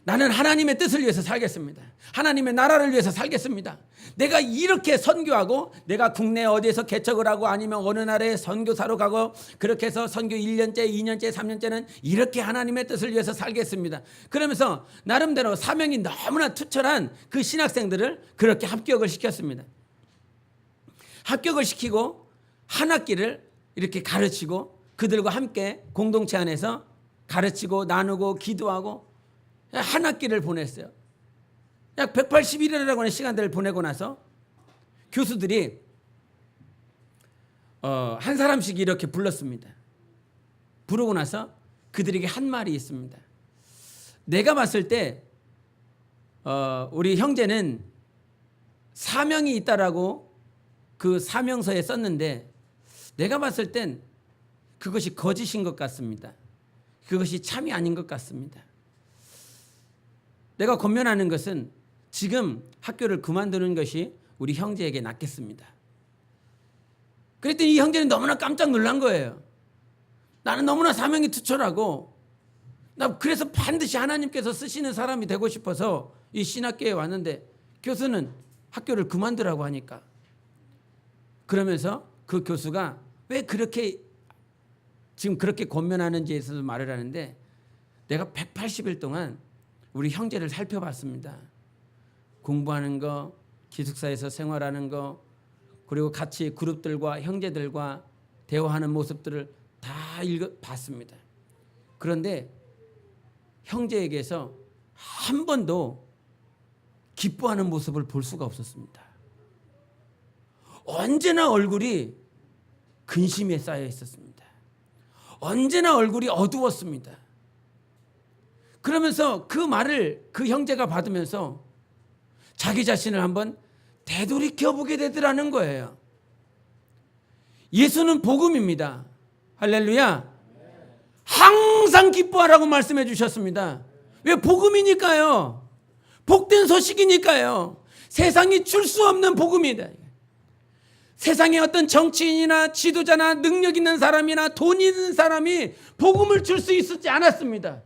나는 하나님의 뜻을 위해서 살겠습니다. 하나님의 나라를 위해서 살겠습니다. 내가 이렇게 선교하고, 내가 국내 어디에서 개척을 하고 아니면 어느 나라에 선교사로 가고 그렇게 해서 선교 1년째, 2년째, 3년째는 이렇게 하나님의 뜻을 위해서 살겠습니다. 그러면서 나름대로 사명이 너무나 투철한 그 신학생들을 그렇게 합격을 시켰습니다. 합격을 시키고 한 학기를 이렇게 가르치고 그들과 함께 공동체 안에서 가르치고 나누고 기도하고 한 학기를 보냈어요. 약 180일이라고 하는 시간들을 보내고 나서 교수들이 한 사람씩 이렇게 불렀습니다. 부르고 나서 그들에게 한 말이 있습니다. 내가 봤을 때 우리 형제는 사명이 있다라고 그 사명서에 썼는데, 내가 봤을 땐 그것이 거짓인 것 같습니다. 그것이 참이 아닌 것 같습니다. 내가 권면하는 것은 지금 학교를 그만두는 것이 우리 형제에게 낫겠습니다. 그랬더니 이 형제는 너무나 깜짝 놀란 거예요. 나는 너무나 사명이 투철하고, 나 그래서 반드시 하나님께서 쓰시는 사람이 되고 싶어서 이 신학교에 왔는데 교수는 학교를 그만두라고 하니까. 그러면서 그 교수가 왜 그렇게 지금 그렇게 권면하는지에 있어서 말을 하는데, 내가 180일 동안 우리 형제를 살펴봤습니다. 공부하는 거, 기숙사에서 생활하는 거, 그리고 같이 그룹들과 형제들과 대화하는 모습들을 다 봤습니다. 그런데 형제에게서 한 번도 기뻐하는 모습을 볼 수가 없었습니다. 언제나 얼굴이 근심에 쌓여 있었습니다. 언제나 얼굴이 어두웠습니다. 그러면서 그 말을 그 형제가 받으면서 자기 자신을 한번 되돌이켜 보게 되더라는 거예요. 예수는 복음입니다. 할렐루야. 항상 기뻐하라고 말씀해 주셨습니다. 왜? 복음이니까요. 복된 소식이니까요. 세상이 줄 수 없는 복음이다. 세상에 어떤 정치인이나 지도자나 능력 있는 사람이나 돈 있는 사람이 복음을 줄 수 있었지 않았습니다.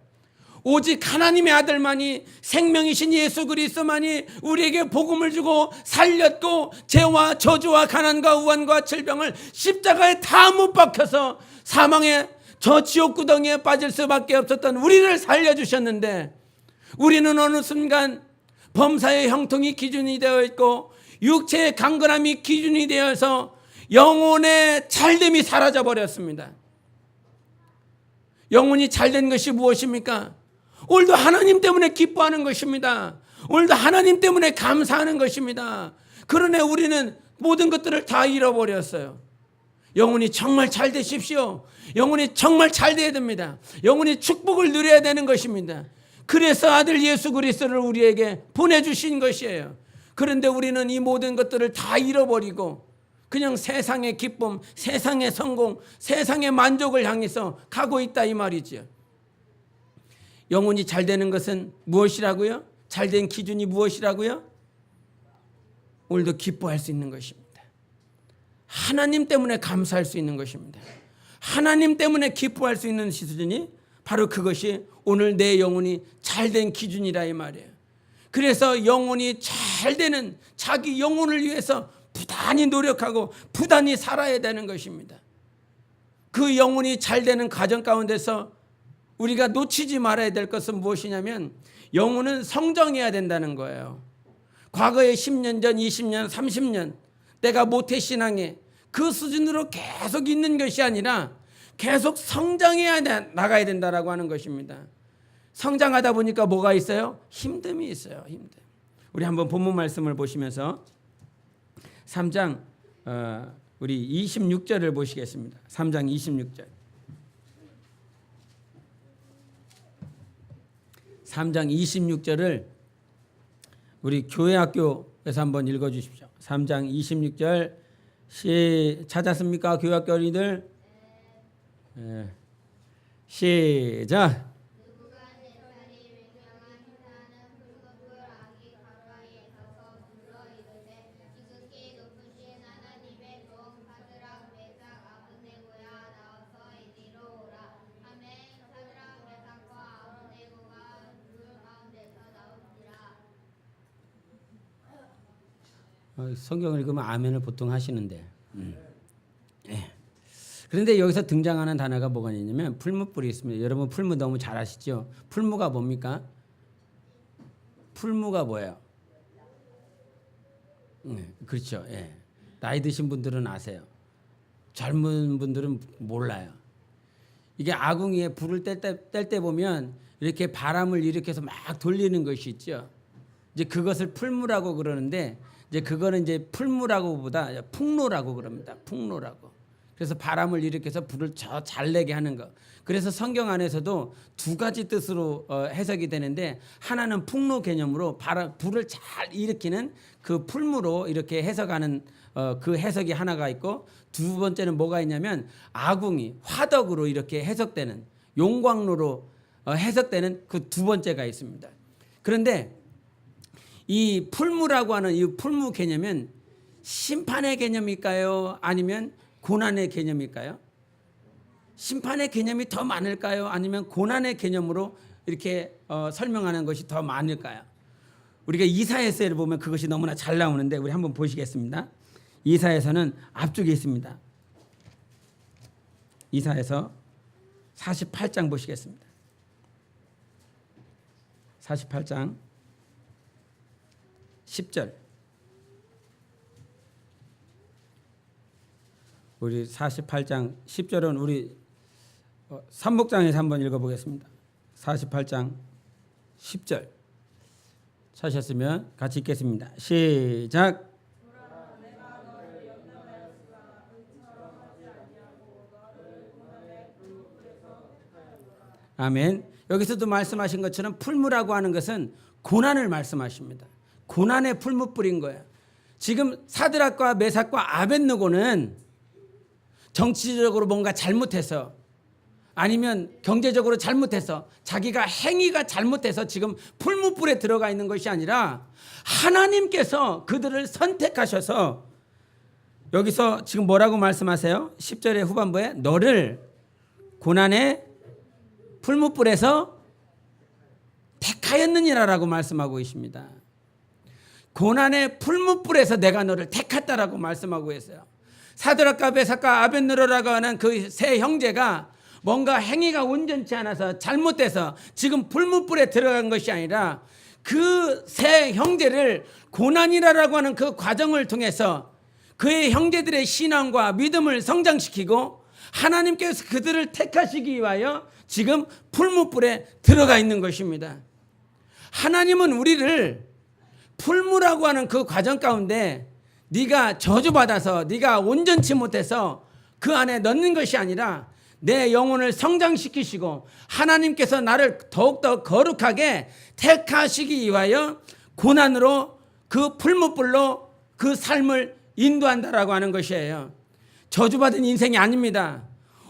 오직 하나님의 아들만이, 생명이신 예수 그리스도만이 우리에게 복음을 주고 살렸고, 죄와 저주와 가난과 우환과 질병을 십자가에 다 못 박혀서 사망의 저 지옥구덩이에 빠질 수밖에 없었던 우리를 살려주셨는데, 우리는 어느 순간 범사의 형통이 기준이 되어 있고 육체의 강건함이 기준이 되어서 영혼의 잘됨이 사라져 버렸습니다. 영혼이 잘된 것이 무엇입니까? 오늘도 하나님 때문에 기뻐하는 것입니다. 오늘도 하나님 때문에 감사하는 것입니다. 그러나 우리는 모든 것들을 다 잃어버렸어요. 영혼이 정말 잘 되십시오. 영혼이 정말 잘 돼야 됩니다. 영혼이 축복을 누려야 되는 것입니다. 그래서 아들 예수 그리스도를 우리에게 보내주신 것이에요. 그런데 우리는 이 모든 것들을 다 잃어버리고 그냥 세상의 기쁨, 세상의 성공, 세상의 만족을 향해서 가고 있다 이 말이죠. 영혼이 잘 되는 것은 무엇이라고요? 잘된 기준이 무엇이라고요? 오늘도 기뻐할 수 있는 것입니다. 하나님 때문에 감사할 수 있는 것입니다. 하나님 때문에 기뻐할 수 있는 수준이 바로 그것이 오늘 내 영혼이 잘된 기준이라 이 말이에요. 그래서 영혼이 잘되는 자기 영혼을 위해서 부단히 노력하고 부단히 살아야 되는 것입니다. 그 영혼이 잘되는 과정 가운데서 우리가 놓치지 말아야 될 것은 무엇이냐면 영혼은 성장해야 된다는 거예요. 과거에 10년 전, 20년, 30년 내가 모태신앙에 그 수준으로 계속 있는 것이 아니라 계속 성장해야 나가야 된다라고 하는 것입니다. 성장하다 보니까 뭐가 있어요? 힘듦이 있어요. 힘듦. 우리 한번 본문 말씀을 보시면서 3장 우리 26절을 보시겠습니다. 3장 26절. 3장 26절을 우리 교회학교에서 한번 읽어 주십시오. 3장 26절 찾았습니까? 교회학교 어린이들? 네. 시작. 성경을 읽으면 아멘을 보통 하시는데 그런데 여기서 등장하는 단어가 뭐가 있냐면 풀무불이 있습니다. 여러분 풀무 너무 잘 아시죠? 풀무가 뭡니까? 풀무가 뭐예요? 그렇죠. 예. 나이 드신 분들은 아세요. 젊은 분들은 몰라요. 이게 아궁이에 불을 뗄 때 보면 이렇게 바람을 일으켜서 막 돌리는 것이 있죠. 이제 그것을 풀무라고 그러는데 이제 그거는 이제 풀무라고보다 풍로라고 그럽니다. 풍로라고. 그래서 바람을 일으켜서 불을 잘 내게 하는 거. 그래서 성경 안에서도 두 가지 뜻으로 해석이 되는데 하나는 풍로 개념으로 불을 잘 일으키는 그 풀무로 이렇게 해석하는 그 해석이 하나가 있고 두 번째는 뭐가 있냐면 아궁이 화덕으로 이렇게 해석되는 용광로로 해석되는 그 두 번째가 있습니다. 그런데 이 풀무라고 하는 이 풀무 개념은 심판의 개념일까요? 아니면 고난의 개념일까요? 심판의 개념이 더 많을까요? 아니면 고난의 개념으로 이렇게 설명하는 것이 더 많을까요? 우리가 이사야서를 보면 그것이 너무나 잘 나오는데 우리 한번 보시겠습니다. 이사야서는 앞쪽에 있습니다. 이사야서 48장 보시겠습니다. 48장 10절. 우리 48장 10절은 우리 삼복장에서 한번 읽어보겠습니다. 48장 10절 찾으셨으면 같이 읽겠습니다. 시작. 아멘. 여기서도 말씀하신 것처럼 풀무라고 하는 것은 고난을 말씀하십니다. 고난의 풀무 뿌린 거예요. 지금 사드락과 메삭과 아벳느고는 정치적으로 뭔가 잘못해서 아니면 경제적으로 잘못해서 자기가 행위가 잘못해서 지금 풀무불에 들어가 있는 것이 아니라 하나님께서 그들을 선택하셔서 여기서 지금 뭐라고 말씀하세요? 10절의 후반부에 너를 고난의 풀무불에서 택하였느니라라고 말씀하고 있습니다. 고난의 풀무불에서 내가 너를 택했다라고 말씀하고 있어요. 사드락과 메삭과 아벳느고라고 하는 그 세 형제가 뭔가 행위가 온전치 않아서 잘못돼서 지금 풀무불에 들어간 것이 아니라 그 세 형제를 고난이라고 하는 그 과정을 통해서 그의 형제들의 신앙과 믿음을 성장시키고 하나님께서 그들을 택하시기 위하여 지금 풀무불에 들어가 있는 것입니다. 하나님은 우리를 풀무라고 하는 그 과정 가운데 네가 저주받아서 네가 온전치 못해서 그 안에 넣는 것이 아니라 내 영혼을 성장시키시고 하나님께서 나를 더욱더 거룩하게 택하시기 위하여 고난으로 그 풀무불로 그 삶을 인도한다라고 하는 것이에요. 저주받은 인생이 아닙니다.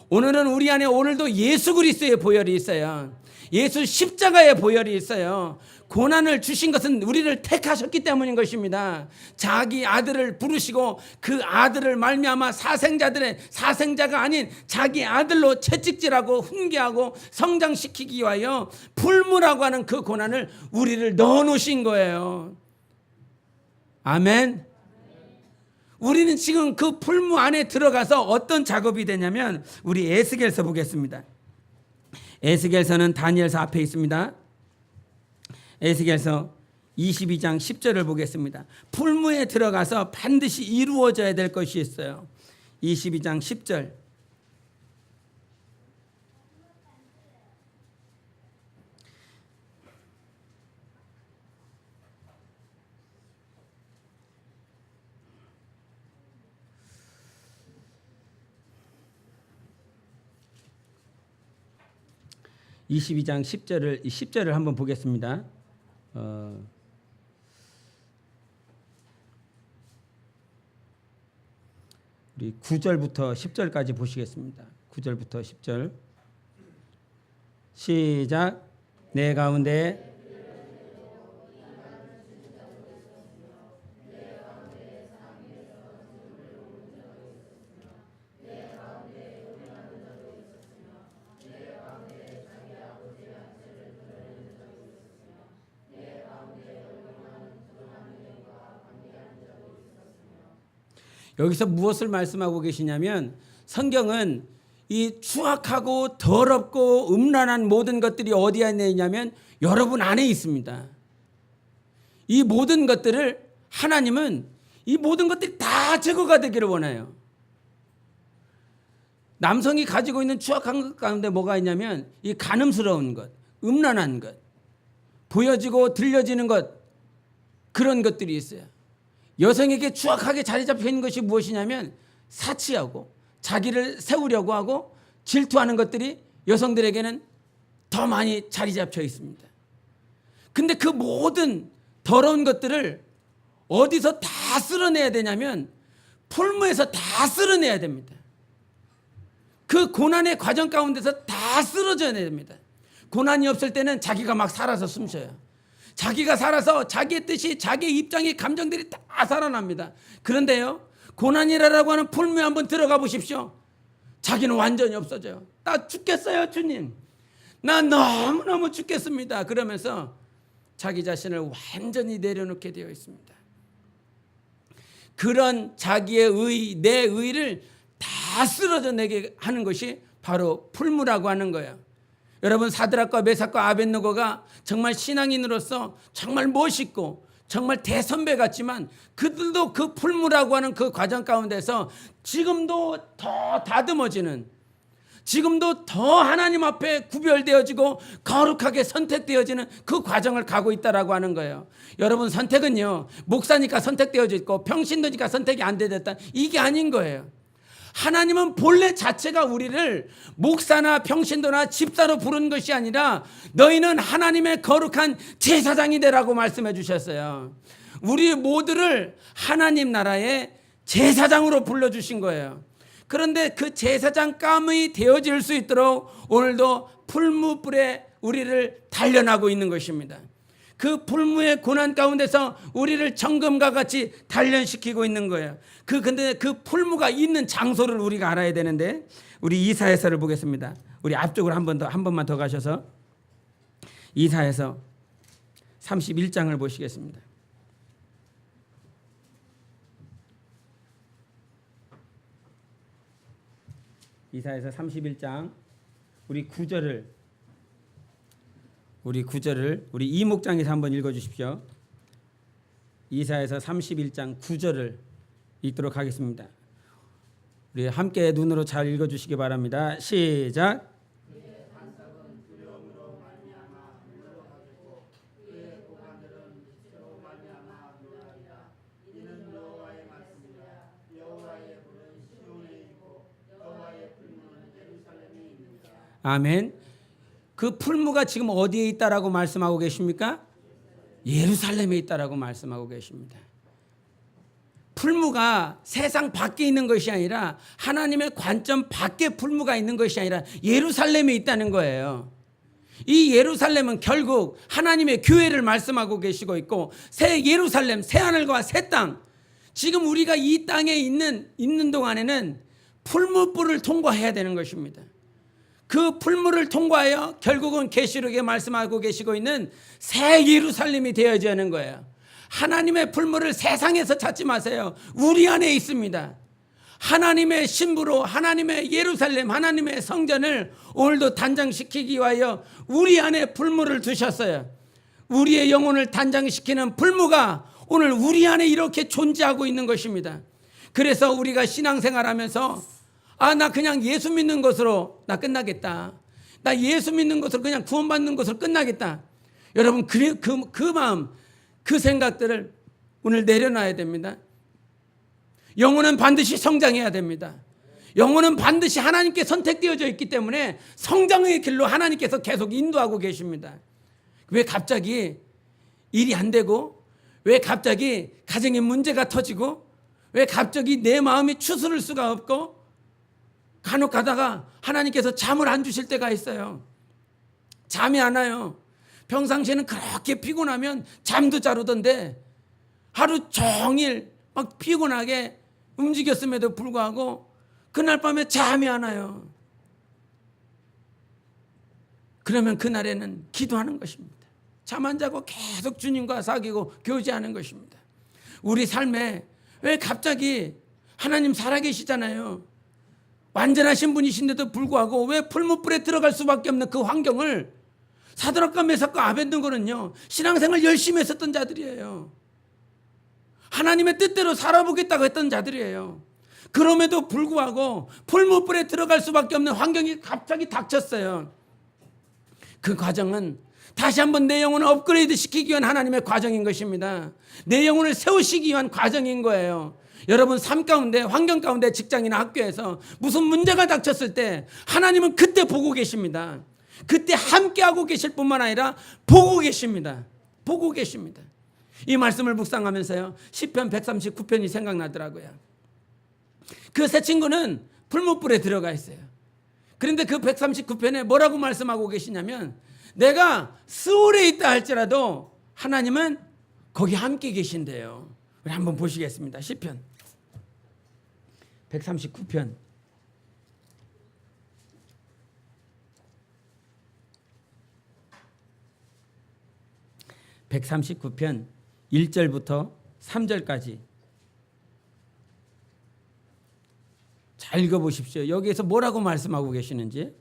오늘은 우리 안에 오늘도 예수 그리스도의 보혈이 있어요. 예수 십자가의 보혈이 있어요. 고난을 주신 것은 우리를 택하셨기 때문인 것입니다. 자기 아들을 부르시고 그 아들을 말미암아 사생자가 아닌 자기 아들로 채찍질하고 훈계하고 성장시키기 위하여 풀무라고 하는 그 고난을 우리를 넣어놓으신 거예요. 아멘. 우리는 지금 그 풀무 안에 들어가서 어떤 작업이 되냐면 우리 에스겔서 보겠습니다. 에스겔서는 다니엘서 앞에 있습니다. 에스겔서 22장 10절을 보겠습니다. 풀무에 들어가서 반드시 이루어져야 될 것이 있어요. 22장 10절. 22장 10절을 한번 보겠습니다. 우리 9절부터 10절까지 보시겠습니다. 9절부터 10절 시작. 내 가운데 여기서 무엇을 말씀하고 계시냐면 성경은 이 추악하고 더럽고 음란한 모든 것들이 어디에 있냐면 여러분 안에 있습니다. 이 모든 것들을 하나님은 이 모든 것들이 다 제거가 되기를 원해요. 남성이 가지고 있는 추악한 것 가운데 뭐가 있냐면 이 간음스러운 것, 음란한 것, 보여지고 들려지는 것, 그런 것들이 있어요. 여성에게 추악하게 자리 잡혀 있는 것이 무엇이냐면 사치하고 자기를 세우려고 하고 질투하는 것들이 여성들에게는 더 많이 자리 잡혀 있습니다. 근데 그 모든 더러운 것들을 어디서 다 쓸어내야 되냐면 풀무에서 다 쓸어내야 됩니다. 그 고난의 과정 가운데서 다 쓰러져야 됩니다. 고난이 없을 때는 자기가 막 살아서 숨쉬어요. 자기가 살아서 자기의 뜻이, 자기의 입장의 감정들이 다 살아납니다. 그런데요, 고난이라고 하는 풀무에 한번 들어가 보십시오. 자기는 완전히 없어져요. 나 죽겠어요, 주님. 나 너무너무 죽겠습니다. 그러면서 자기 자신을 완전히 내려놓게 되어 있습니다. 그런 자기의 의, 내 의를 다 쓰러져내게 하는 것이 바로 풀무라고 하는 거예요. 여러분, 사드락과 메삭과 아벳느고가 정말 신앙인으로서 정말 멋있고 정말 대선배 같지만 그들도 그 풀무라고 하는 그 과정 가운데서 지금도 더 다듬어지는, 지금도 더 하나님 앞에 구별되어지고 거룩하게 선택되어지는 그 과정을 가고 있다라고 하는 거예요. 여러분, 선택은요, 목사니까 선택되어져 있고 평신도니까 선택이 안 되겠다, 이게 아닌 거예요. 하나님은 본래 자체가 우리를 목사나 평신도나 집사로 부른 것이 아니라 너희는 하나님의 거룩한 제사장이 되라고 말씀해 주셨어요. 우리 모두를 하나님 나라의 제사장으로 불러주신 거예요. 그런데 그 제사장감이 되어질 수 있도록 오늘도 풀무불에 우리를 단련하고 있는 것입니다. 그 풀무의 고난 가운데서 우리를 정금과 같이 단련시키고 있는 거예요. 근데 그 풀무가 있는 장소를 우리가 알아야 되는데, 우리 이사야서를 보겠습니다. 우리 앞쪽으로 한 번만 더 가셔서 이사야서 31장을 보시겠습니다. 이사야서 31장 우리 9절을 우리 이목장에서 한번 읽어 주십시오. 이사야서 31장 9절을 읽도록 하겠습니다. 우리 함께 눈으로 잘 읽어 주시기 바랍니다. 시작. 아멘. 그 풀무가 지금 어디에 있다라고 말씀하고 계십니까? 예루살렘에 있다라고 말씀하고 계십니다. 풀무가 세상 밖에 있는 것이 아니라 하나님의 관점 밖에 풀무가 있는 것이 아니라 예루살렘에 있다는 거예요. 이 예루살렘은 결국 하나님의 교회를 말씀하고 계시고 있고, 새 예루살렘, 새 하늘과 새 땅, 지금 우리가 이 땅에 있는 동안에는 풀무불을 통과해야 되는 것입니다. 그 풀무를 통과하여 결국은 계시록에 말씀하고 계시고 있는 새 예루살렘이 되어져야 하는 거예요. 하나님의 풀무를 세상에서 찾지 마세요. 우리 안에 있습니다. 하나님의 신부로 하나님의 예루살렘, 하나님의 성전을 오늘도 단장시키기 위하여 우리 안에 풀무를 두셨어요. 우리의 영혼을 단장시키는 풀무가 오늘 우리 안에 이렇게 존재하고 있는 것입니다. 그래서 우리가 신앙생활하면서 나 그냥 예수 믿는 것으로 나 끝나겠다, 나 예수 믿는 것으로 그냥 구원받는 것으로 끝나겠다, 여러분 그 마음, 그 생각들을 오늘 내려놔야 됩니다. 영혼은 반드시 성장해야 됩니다. 영혼은 반드시 하나님께 선택되어져 있기 때문에 성장의 길로 하나님께서 계속 인도하고 계십니다. 왜 갑자기 일이 안 되고, 왜 갑자기 가정에 문제가 터지고, 왜 갑자기 내 마음이 추스를 수가 없고, 간혹 가다가 하나님께서 잠을 안 주실 때가 있어요. 잠이 안 와요. 평상시에는 그렇게 피곤하면 잠도 잘 오던데 하루 종일 막 피곤하게 움직였음에도 불구하고 그날 밤에 잠이 안 와요. 그러면 그날에는 기도하는 것입니다. 잠 안 자고 계속 주님과 사귀고 교제하는 것입니다. 우리 삶에 왜 갑자기 하나님 살아계시잖아요. 완전하신 분이신데도 불구하고 왜 풀무불에 들어갈 수밖에 없는 그 환경을 사드락과 메삭과 아벳느고는요, 신앙생활 열심히 했었던 자들이에요. 하나님의 뜻대로 살아보겠다고 했던 자들이에요. 그럼에도 불구하고 풀무불에 들어갈 수밖에 없는 환경이 갑자기 닥쳤어요. 그 과정은 다시 한번 내 영혼을 업그레이드 시키기 위한 하나님의 과정인 것입니다. 내 영혼을 세우시기 위한 과정인 거예요. 여러분 삶 가운데, 환경 가운데, 직장이나 학교에서 무슨 문제가 닥쳤을 때 하나님은 그때 보고 계십니다. 그때 함께하고 계실 뿐만 아니라 보고 계십니다. 보고 계십니다. 이 말씀을 묵상하면서요, 시편 139편이 생각나더라고요. 그 새 친구는 풀무불에 들어가 있어요. 그런데 그 139편에 뭐라고 말씀하고 계시냐면, 내가 스올에 있다 할지라도 하나님은 거기 함께 계신대요. 우리 한번 보시겠습니다. 시편 139편 139편 1절부터 3절까지 잘 읽어보십시오. 여기에서 뭐라고 말씀하고 계시는지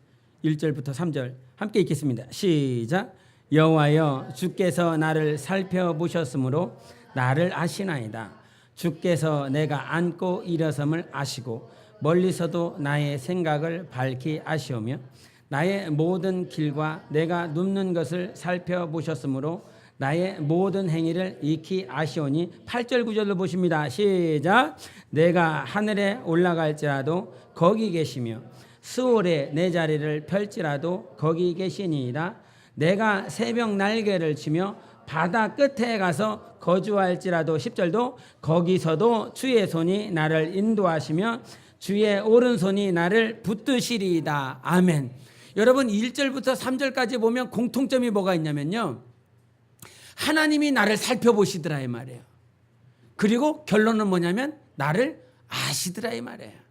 1절부터 3절 함께 읽겠습니다. 시작. 여호와여, 주께서 나를 살펴보셨으므로 나를 아시나이다. 주께서 내가 앉고 일어섬을 아시고 멀리서도 나의 생각을 밝히 아시오며 나의 모든 길과 내가 눕는 것을 살펴보셨으므로 나의 모든 행위를 익히 아시오니 8절 9절로 보십니다. 시작. 내가 하늘에 올라갈지라도 거기 계시며 스올에 내 자리를 펼지라도 거기 계시니이다. 내가 새벽 날개를 치며 바다 끝에 가서 거주할지라도 10절도 거기서도 주의 손이 나를 인도하시며 주의 오른손이 나를 붙드시리이다. 아멘. 여러분 1절부터 3절까지 보면 공통점이 뭐가 있냐면요, 하나님이 나를 살펴보시더라 이 말이에요. 그리고 결론은 뭐냐면 나를 아시더라 이 말이에요.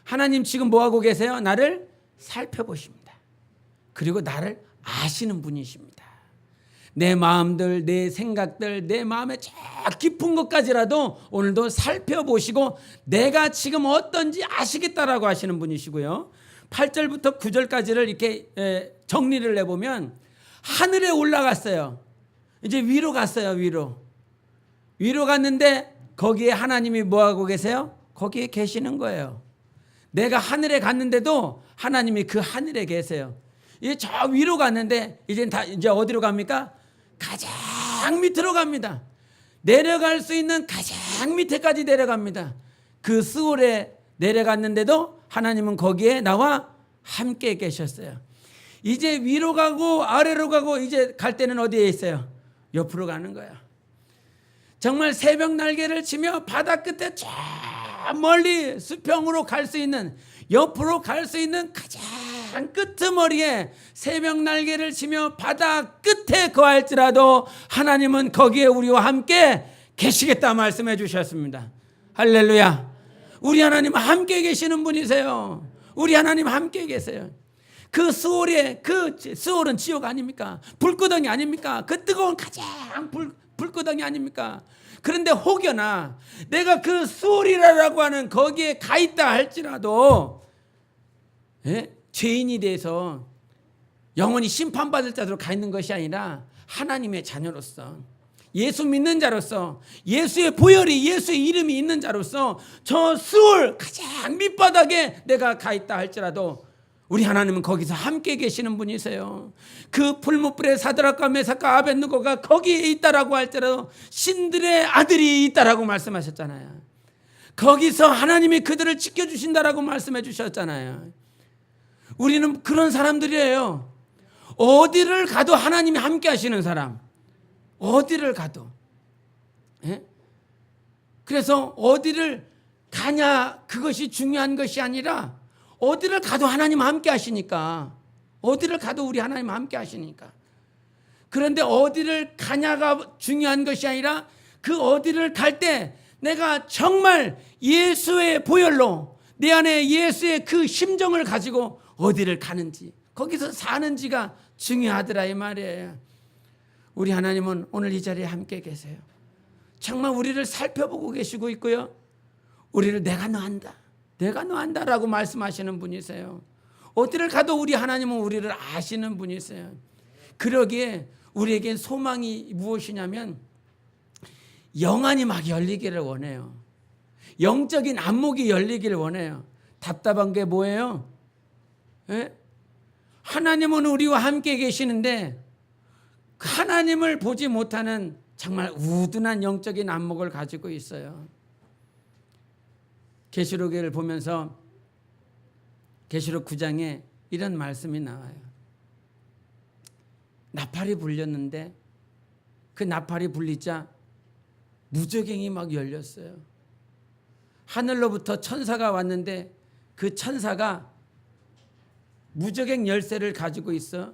하나님 지금 뭐하고 계세요? 나를 살펴보십니다. 그리고 나를 아시는 분이십니다. 내 마음들, 내 생각들, 내 마음의 저 깊은 것까지라도 오늘도 살펴보시고 내가 지금 어떤지 아시겠다라고 하시는 분이시고요. 8절부터 9절까지를 이렇게 정리를 해보면 하늘에 올라갔어요. 이제 위로 갔어요. 위로 갔는데 거기에 하나님이 뭐하고 계세요? 거기에 계시는 거예요. 내가 하늘에 갔는데도 하나님이 그 하늘에 계세요. 이제 저 위로 갔는데 이제 어디로 갑니까? 가장 밑으로 갑니다. 내려갈 수 있는 가장 밑에까지 내려갑니다. 그 스올에 내려갔는데도 하나님은 거기에 나와 함께 계셨어요. 이제 위로 가고 아래로 가고 이제 갈 때는 어디에 있어요? 옆으로 가는 거야. 정말 새벽 날개를 치며 바다 끝에 저 멀리 수평으로 갈 수 있는, 옆으로 갈 수 있는 가장 끄트머리에 새벽 날개를 치며 바다 끝에 거할지라도 하나님은 거기에 우리와 함께 계시겠다 말씀해 주셨습니다. 할렐루야. 우리 하나님 함께 계시는 분이세요. 우리 하나님 함께 계세요. 그 스올에, 그 스올은 지옥 아닙니까? 불구덩이 아닙니까? 그 뜨거운 가장 불구덩이 아닙니까? 그런데 혹여나 내가 그 스올이라고 하는 거기에 가 있다 할지라도 죄인이 돼서 영원히 심판받을 자로 가 있는 것이 아니라 하나님의 자녀로서, 예수 믿는 자로서, 예수의 보혈이, 예수의 이름이 있는 자로서 저 스올 가장 밑바닥에 내가 가 있다 할지라도 우리 하나님은 거기서 함께 계시는 분이세요. 그 풀무불에 사드락과 메삭과 아벳느고가 거기에 있다라고 할지라도 신들의 아들이 있다라고 말씀하셨잖아요. 거기서 하나님이 그들을 지켜주신다라고 말씀해 주셨잖아요. 우리는 그런 사람들이에요. 어디를 가도 하나님이 함께 하시는 사람. 어디를 가도. 예? 그래서 어디를 가냐 그것이 중요한 것이 아니라 어디를 가도 하나님 함께 하시니까. 어디를 가도 우리 하나님 함께 하시니까. 그런데 어디를 가냐가 중요한 것이 아니라 그 어디를 갈 때 내가 정말 예수의 보혈로 내 안에 예수의 그 심정을 가지고 어디를 가는지 거기서 사는지가 중요하더라 이 말이에요. 우리 하나님은 오늘 이 자리에 함께 계세요. 정말 우리를 살펴보고 계시고 있고요. 우리를 내가 너 안다. 내가 너 안다라고 말씀하시는 분이세요. 어디를 가도 우리 하나님은 우리를 아시는 분이세요. 그러기에 우리에겐 소망이 무엇이냐면 영안이 막 열리기를 원해요. 영적인 안목이 열리기를 원해요. 답답한 게 뭐예요? 예? 하나님은 우리와 함께 계시는데 하나님을 보지 못하는 정말 우둔한 영적인 안목을 가지고 있어요. 계시록을 보면서 계시록 9장에 이런 말씀이 나와요. 나팔이 불렸는데 그 나팔이 불리자 무저갱이 막 열렸어요. 하늘로부터 천사가 왔는데 그 천사가 무저갱 열쇠를 가지고 있어.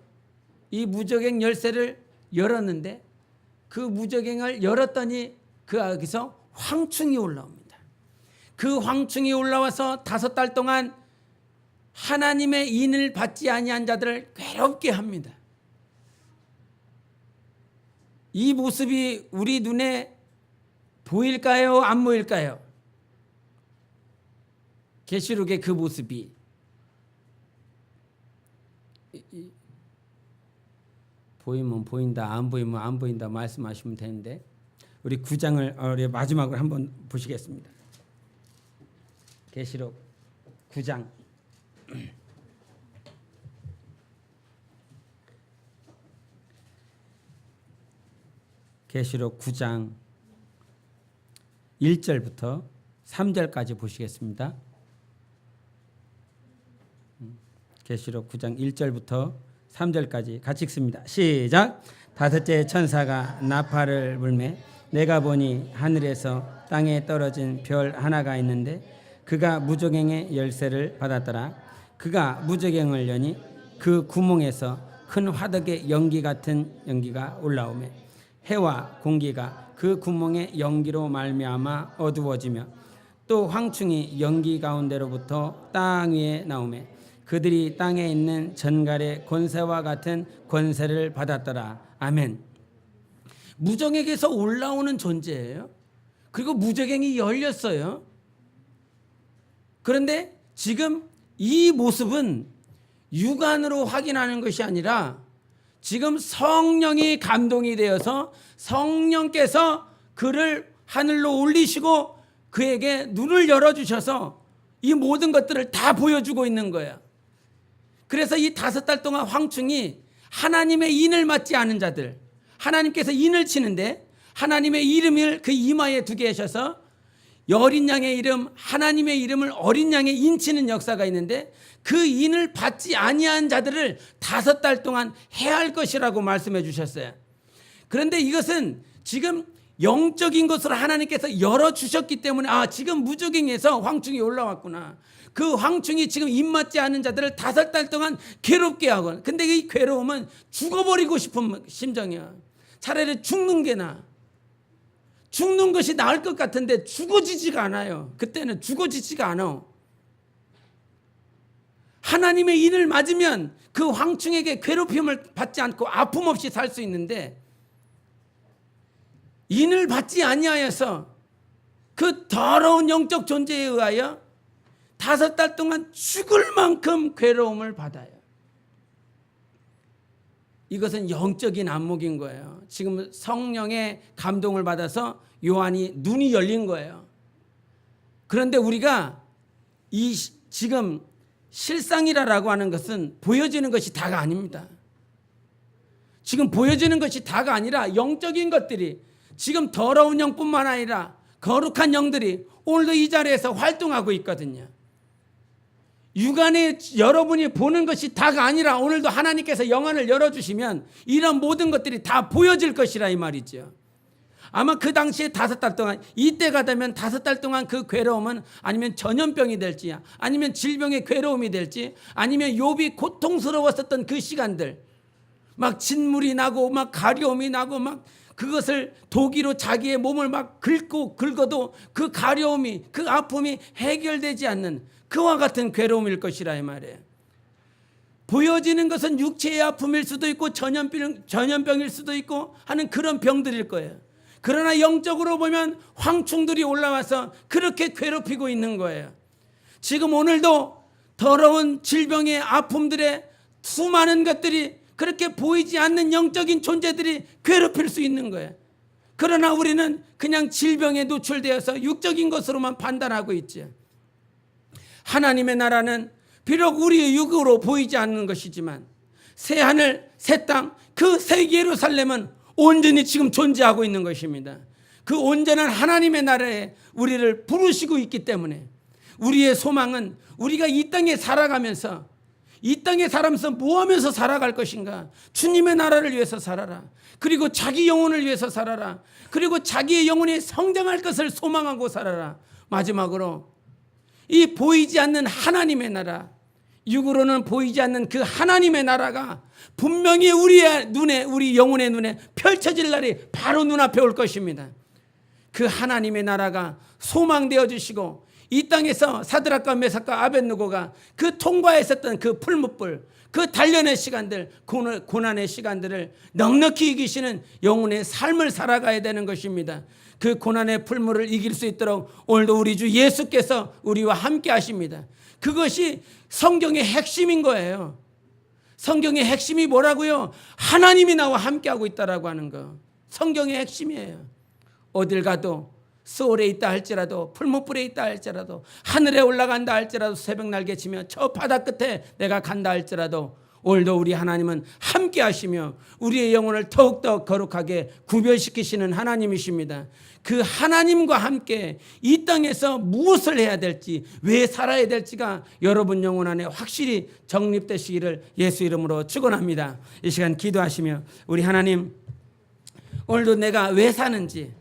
이 무저갱 열쇠를 열었는데 그 무저갱을 열었더니 그 안에서 황충이 올라옵니다. 그 황충이 올라와서 5달 동안 하나님의 인을 받지 아니한 자들을 괴롭게 합니다. 이 모습이 우리 눈에 보일까요? 안 보일까요? 계시록의 그 모습이 보이면 보인다, 안 보이면 안 보인다 말씀하시면 되는데 우리 9장을 마지막으로 한번 보시겠습니다. 계시록 9장 계시록 9장 1절부터 3절까지 보시겠습니다. 계시록 9장 1절부터 3절까지 같이 읽습니다. 시작. 5째 천사가 나팔을 불매 내가 보니 하늘에서 땅에 떨어진 별 하나가 있는데 그가 무저갱의 열쇠를 받았더라. 그가 무저갱을 여니 그 구멍에서 큰 화덕의 연기 같은 연기가 올라오매 해와 공기가 그 구멍의 연기로 말미암아 어두워지며 또 황충이 연기 가운데로부터 땅 위에 나오매 그들이 땅에 있는 전갈의 권세와 같은 권세를 받았더라. 아멘. 무저갱에게서 올라오는 존재예요. 그리고 무저갱이 열렸어요. 그런데 지금 이 모습은 육안으로 확인하는 것이 아니라 지금 성령이 감동이 되어서 성령께서 그를 하늘로 올리시고 그에게 눈을 열어주셔서 이 모든 것들을 다 보여주고 있는 거예요. 그래서 이 5달 동안 황충이 하나님의 인을 맞지 않은 자들, 하나님께서 인을 치는데 하나님의 이름을 그 이마에 두게 하셔서 어린 양의 이름, 하나님의 이름을 어린 양의 인치는 역사가 있는데 그 인을 받지 아니한 자들을 5달 동안 해할 것이라고 말씀해 주셨어요. 그런데 이것은 지금 영적인 것으로 하나님께서 열어주셨기 때문에 지금 무저갱에서 황충이 올라왔구나. 그 황충이 지금 입맞지 않은 자들을 5달 동안 괴롭게 하고, 근데 이 괴로움은 죽어버리고 싶은 심정이야. 차라리 죽는 게 나아. 죽는 것이 나을 것 같은데 죽어지지가 않아요. 그때는 죽어지지가 않아. 하나님의 인을 맞으면 그 황충에게 괴롭힘을 받지 않고 아픔 없이 살 수 있는데 인을 받지 아니하여서 그 더러운 영적 존재에 의하여 5달 동안 죽을 만큼 괴로움을 받아요. 이것은 영적인 안목인 거예요. 지금 성령의 감동을 받아서 요한이 눈이 열린 거예요. 그런데 우리가 이 지금 실상이라고 하는 것은 보여지는 것이 다가 아닙니다. 지금 보여지는 것이 다가 아니라 영적인 것들이 지금 더러운 영뿐만 아니라 거룩한 영들이 오늘도 이 자리에서 활동하고 있거든요. 육안에 여러분이 보는 것이 다가 아니라 오늘도 하나님께서 영안을 열어주시면 이런 모든 것들이 다 보여질 것이라 이 말이죠. 아마 그 당시에 5달 동안, 이때가 되면 5달 동안 그 괴로움은 아니면 전염병이 될지, 아니면 질병의 괴로움이 될지, 아니면 욥이 고통스러웠었던 그 시간들, 막 진물이 나고 막 가려움이 나고 막 그것을 도기로 자기의 몸을 막 긁어도 그 가려움이, 그 아픔이 해결되지 않는 그와 같은 괴로움일 것이라 이 말이에요. 보여지는 것은 육체의 아픔일 수도 있고 전염병일 수도 있고 하는 그런 병들일 거예요. 그러나 영적으로 보면 황충들이 올라와서 그렇게 괴롭히고 있는 거예요. 지금 오늘도 더러운 질병의 아픔들의 수많은 것들이 그렇게 보이지 않는 영적인 존재들이 괴롭힐 수 있는 거예요. 그러나 우리는 그냥 질병에 노출되어서 육적인 것으로만 판단하고 있죠. 하나님의 나라는 비록 우리의 육으로 보이지 않는 것이지만 새 하늘, 새 땅, 그 새 예루살렘은 온전히 지금 존재하고 있는 것입니다. 그 온전한 하나님의 나라에 우리를 부르시고 있기 때문에 우리의 소망은 우리가 이 땅에 살아가면서 이 땅에 살아면서 뭐 하면서 살아갈 것인가? 주님의 나라를 위해서 살아라. 그리고 자기 영혼을 위해서 살아라. 그리고 자기의 영혼이 성장할 것을 소망하고 살아라. 마지막으로 이 보이지 않는 하나님의 나라, 육으로는 보이지 않는 그 하나님의 나라가 분명히 우리의 눈에, 우리 영혼의 눈에 펼쳐질 날이 바로 눈앞에 올 것입니다. 그 하나님의 나라가 소망되어 주시고 이 땅에서 사드락과 메삭과 아벳느고가 그 통과했었던 그 풀무불, 그 단련의 시간들, 고난의 시간들을 넉넉히 이기시는 영혼의 삶을 살아가야 되는 것입니다. 그 고난의 풀무를 이길 수 있도록 오늘도 우리 주 예수께서 우리와 함께 하십니다. 그것이 성경의 핵심인 거예요. 성경의 핵심이 뭐라고요? 하나님이 나와 함께하고 있다라고 하는 거. 성경의 핵심이에요. 어딜 가도 소울에 있다 할지라도, 풀무불에 있다 할지라도, 하늘에 올라간다 할지라도, 새벽 날개치며 저 바다 끝에 내가 간다 할지라도 오늘도 우리 하나님은 함께 하시며 우리의 영혼을 더욱더 거룩하게 구별시키시는 하나님이십니다. 그 하나님과 함께 이 땅에서 무엇을 해야 될지, 왜 살아야 될지가 여러분 영혼 안에 확실히 정립되시기를 예수 이름으로 축원합니다. 이 시간 기도하시며 우리 하나님, 오늘도 내가 왜 사는지,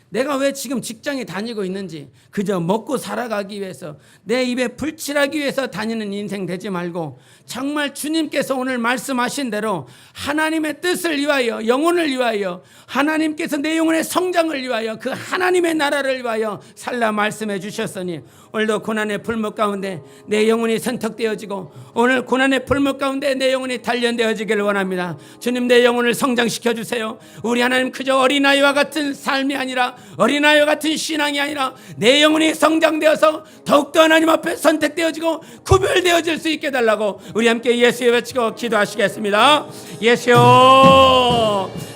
내가 왜 지금 직장에 다니고 있는지, 그저 먹고 살아가기 위해서, 내 입에 불칠하기 위해서 다니는 인생 되지 말고 정말 주님께서 오늘 말씀하신 대로 하나님의 뜻을 위하여, 영혼을 위하여, 하나님께서 내 영혼의 성장을 위하여, 그 하나님의 나라를 위하여 살라 말씀해 주셨으니 오늘도 고난의 불목 가운데 내 영혼이 선택되어지고 오늘 고난의 불목 가운데 내 영혼이 단련되어지기를 원합니다. 주님, 내 영혼을 성장시켜 주세요. 우리 하나님, 그저 어린아이와 같은 삶이 아니라, 어린아이와 같은 신앙이 아니라 내 영혼이 성장되어서 더욱더 하나님 앞에 선택되어지고 구별되어질 수 있게 달라고 우리 함께 예수여 외치고 기도하시겠습니다. 예수여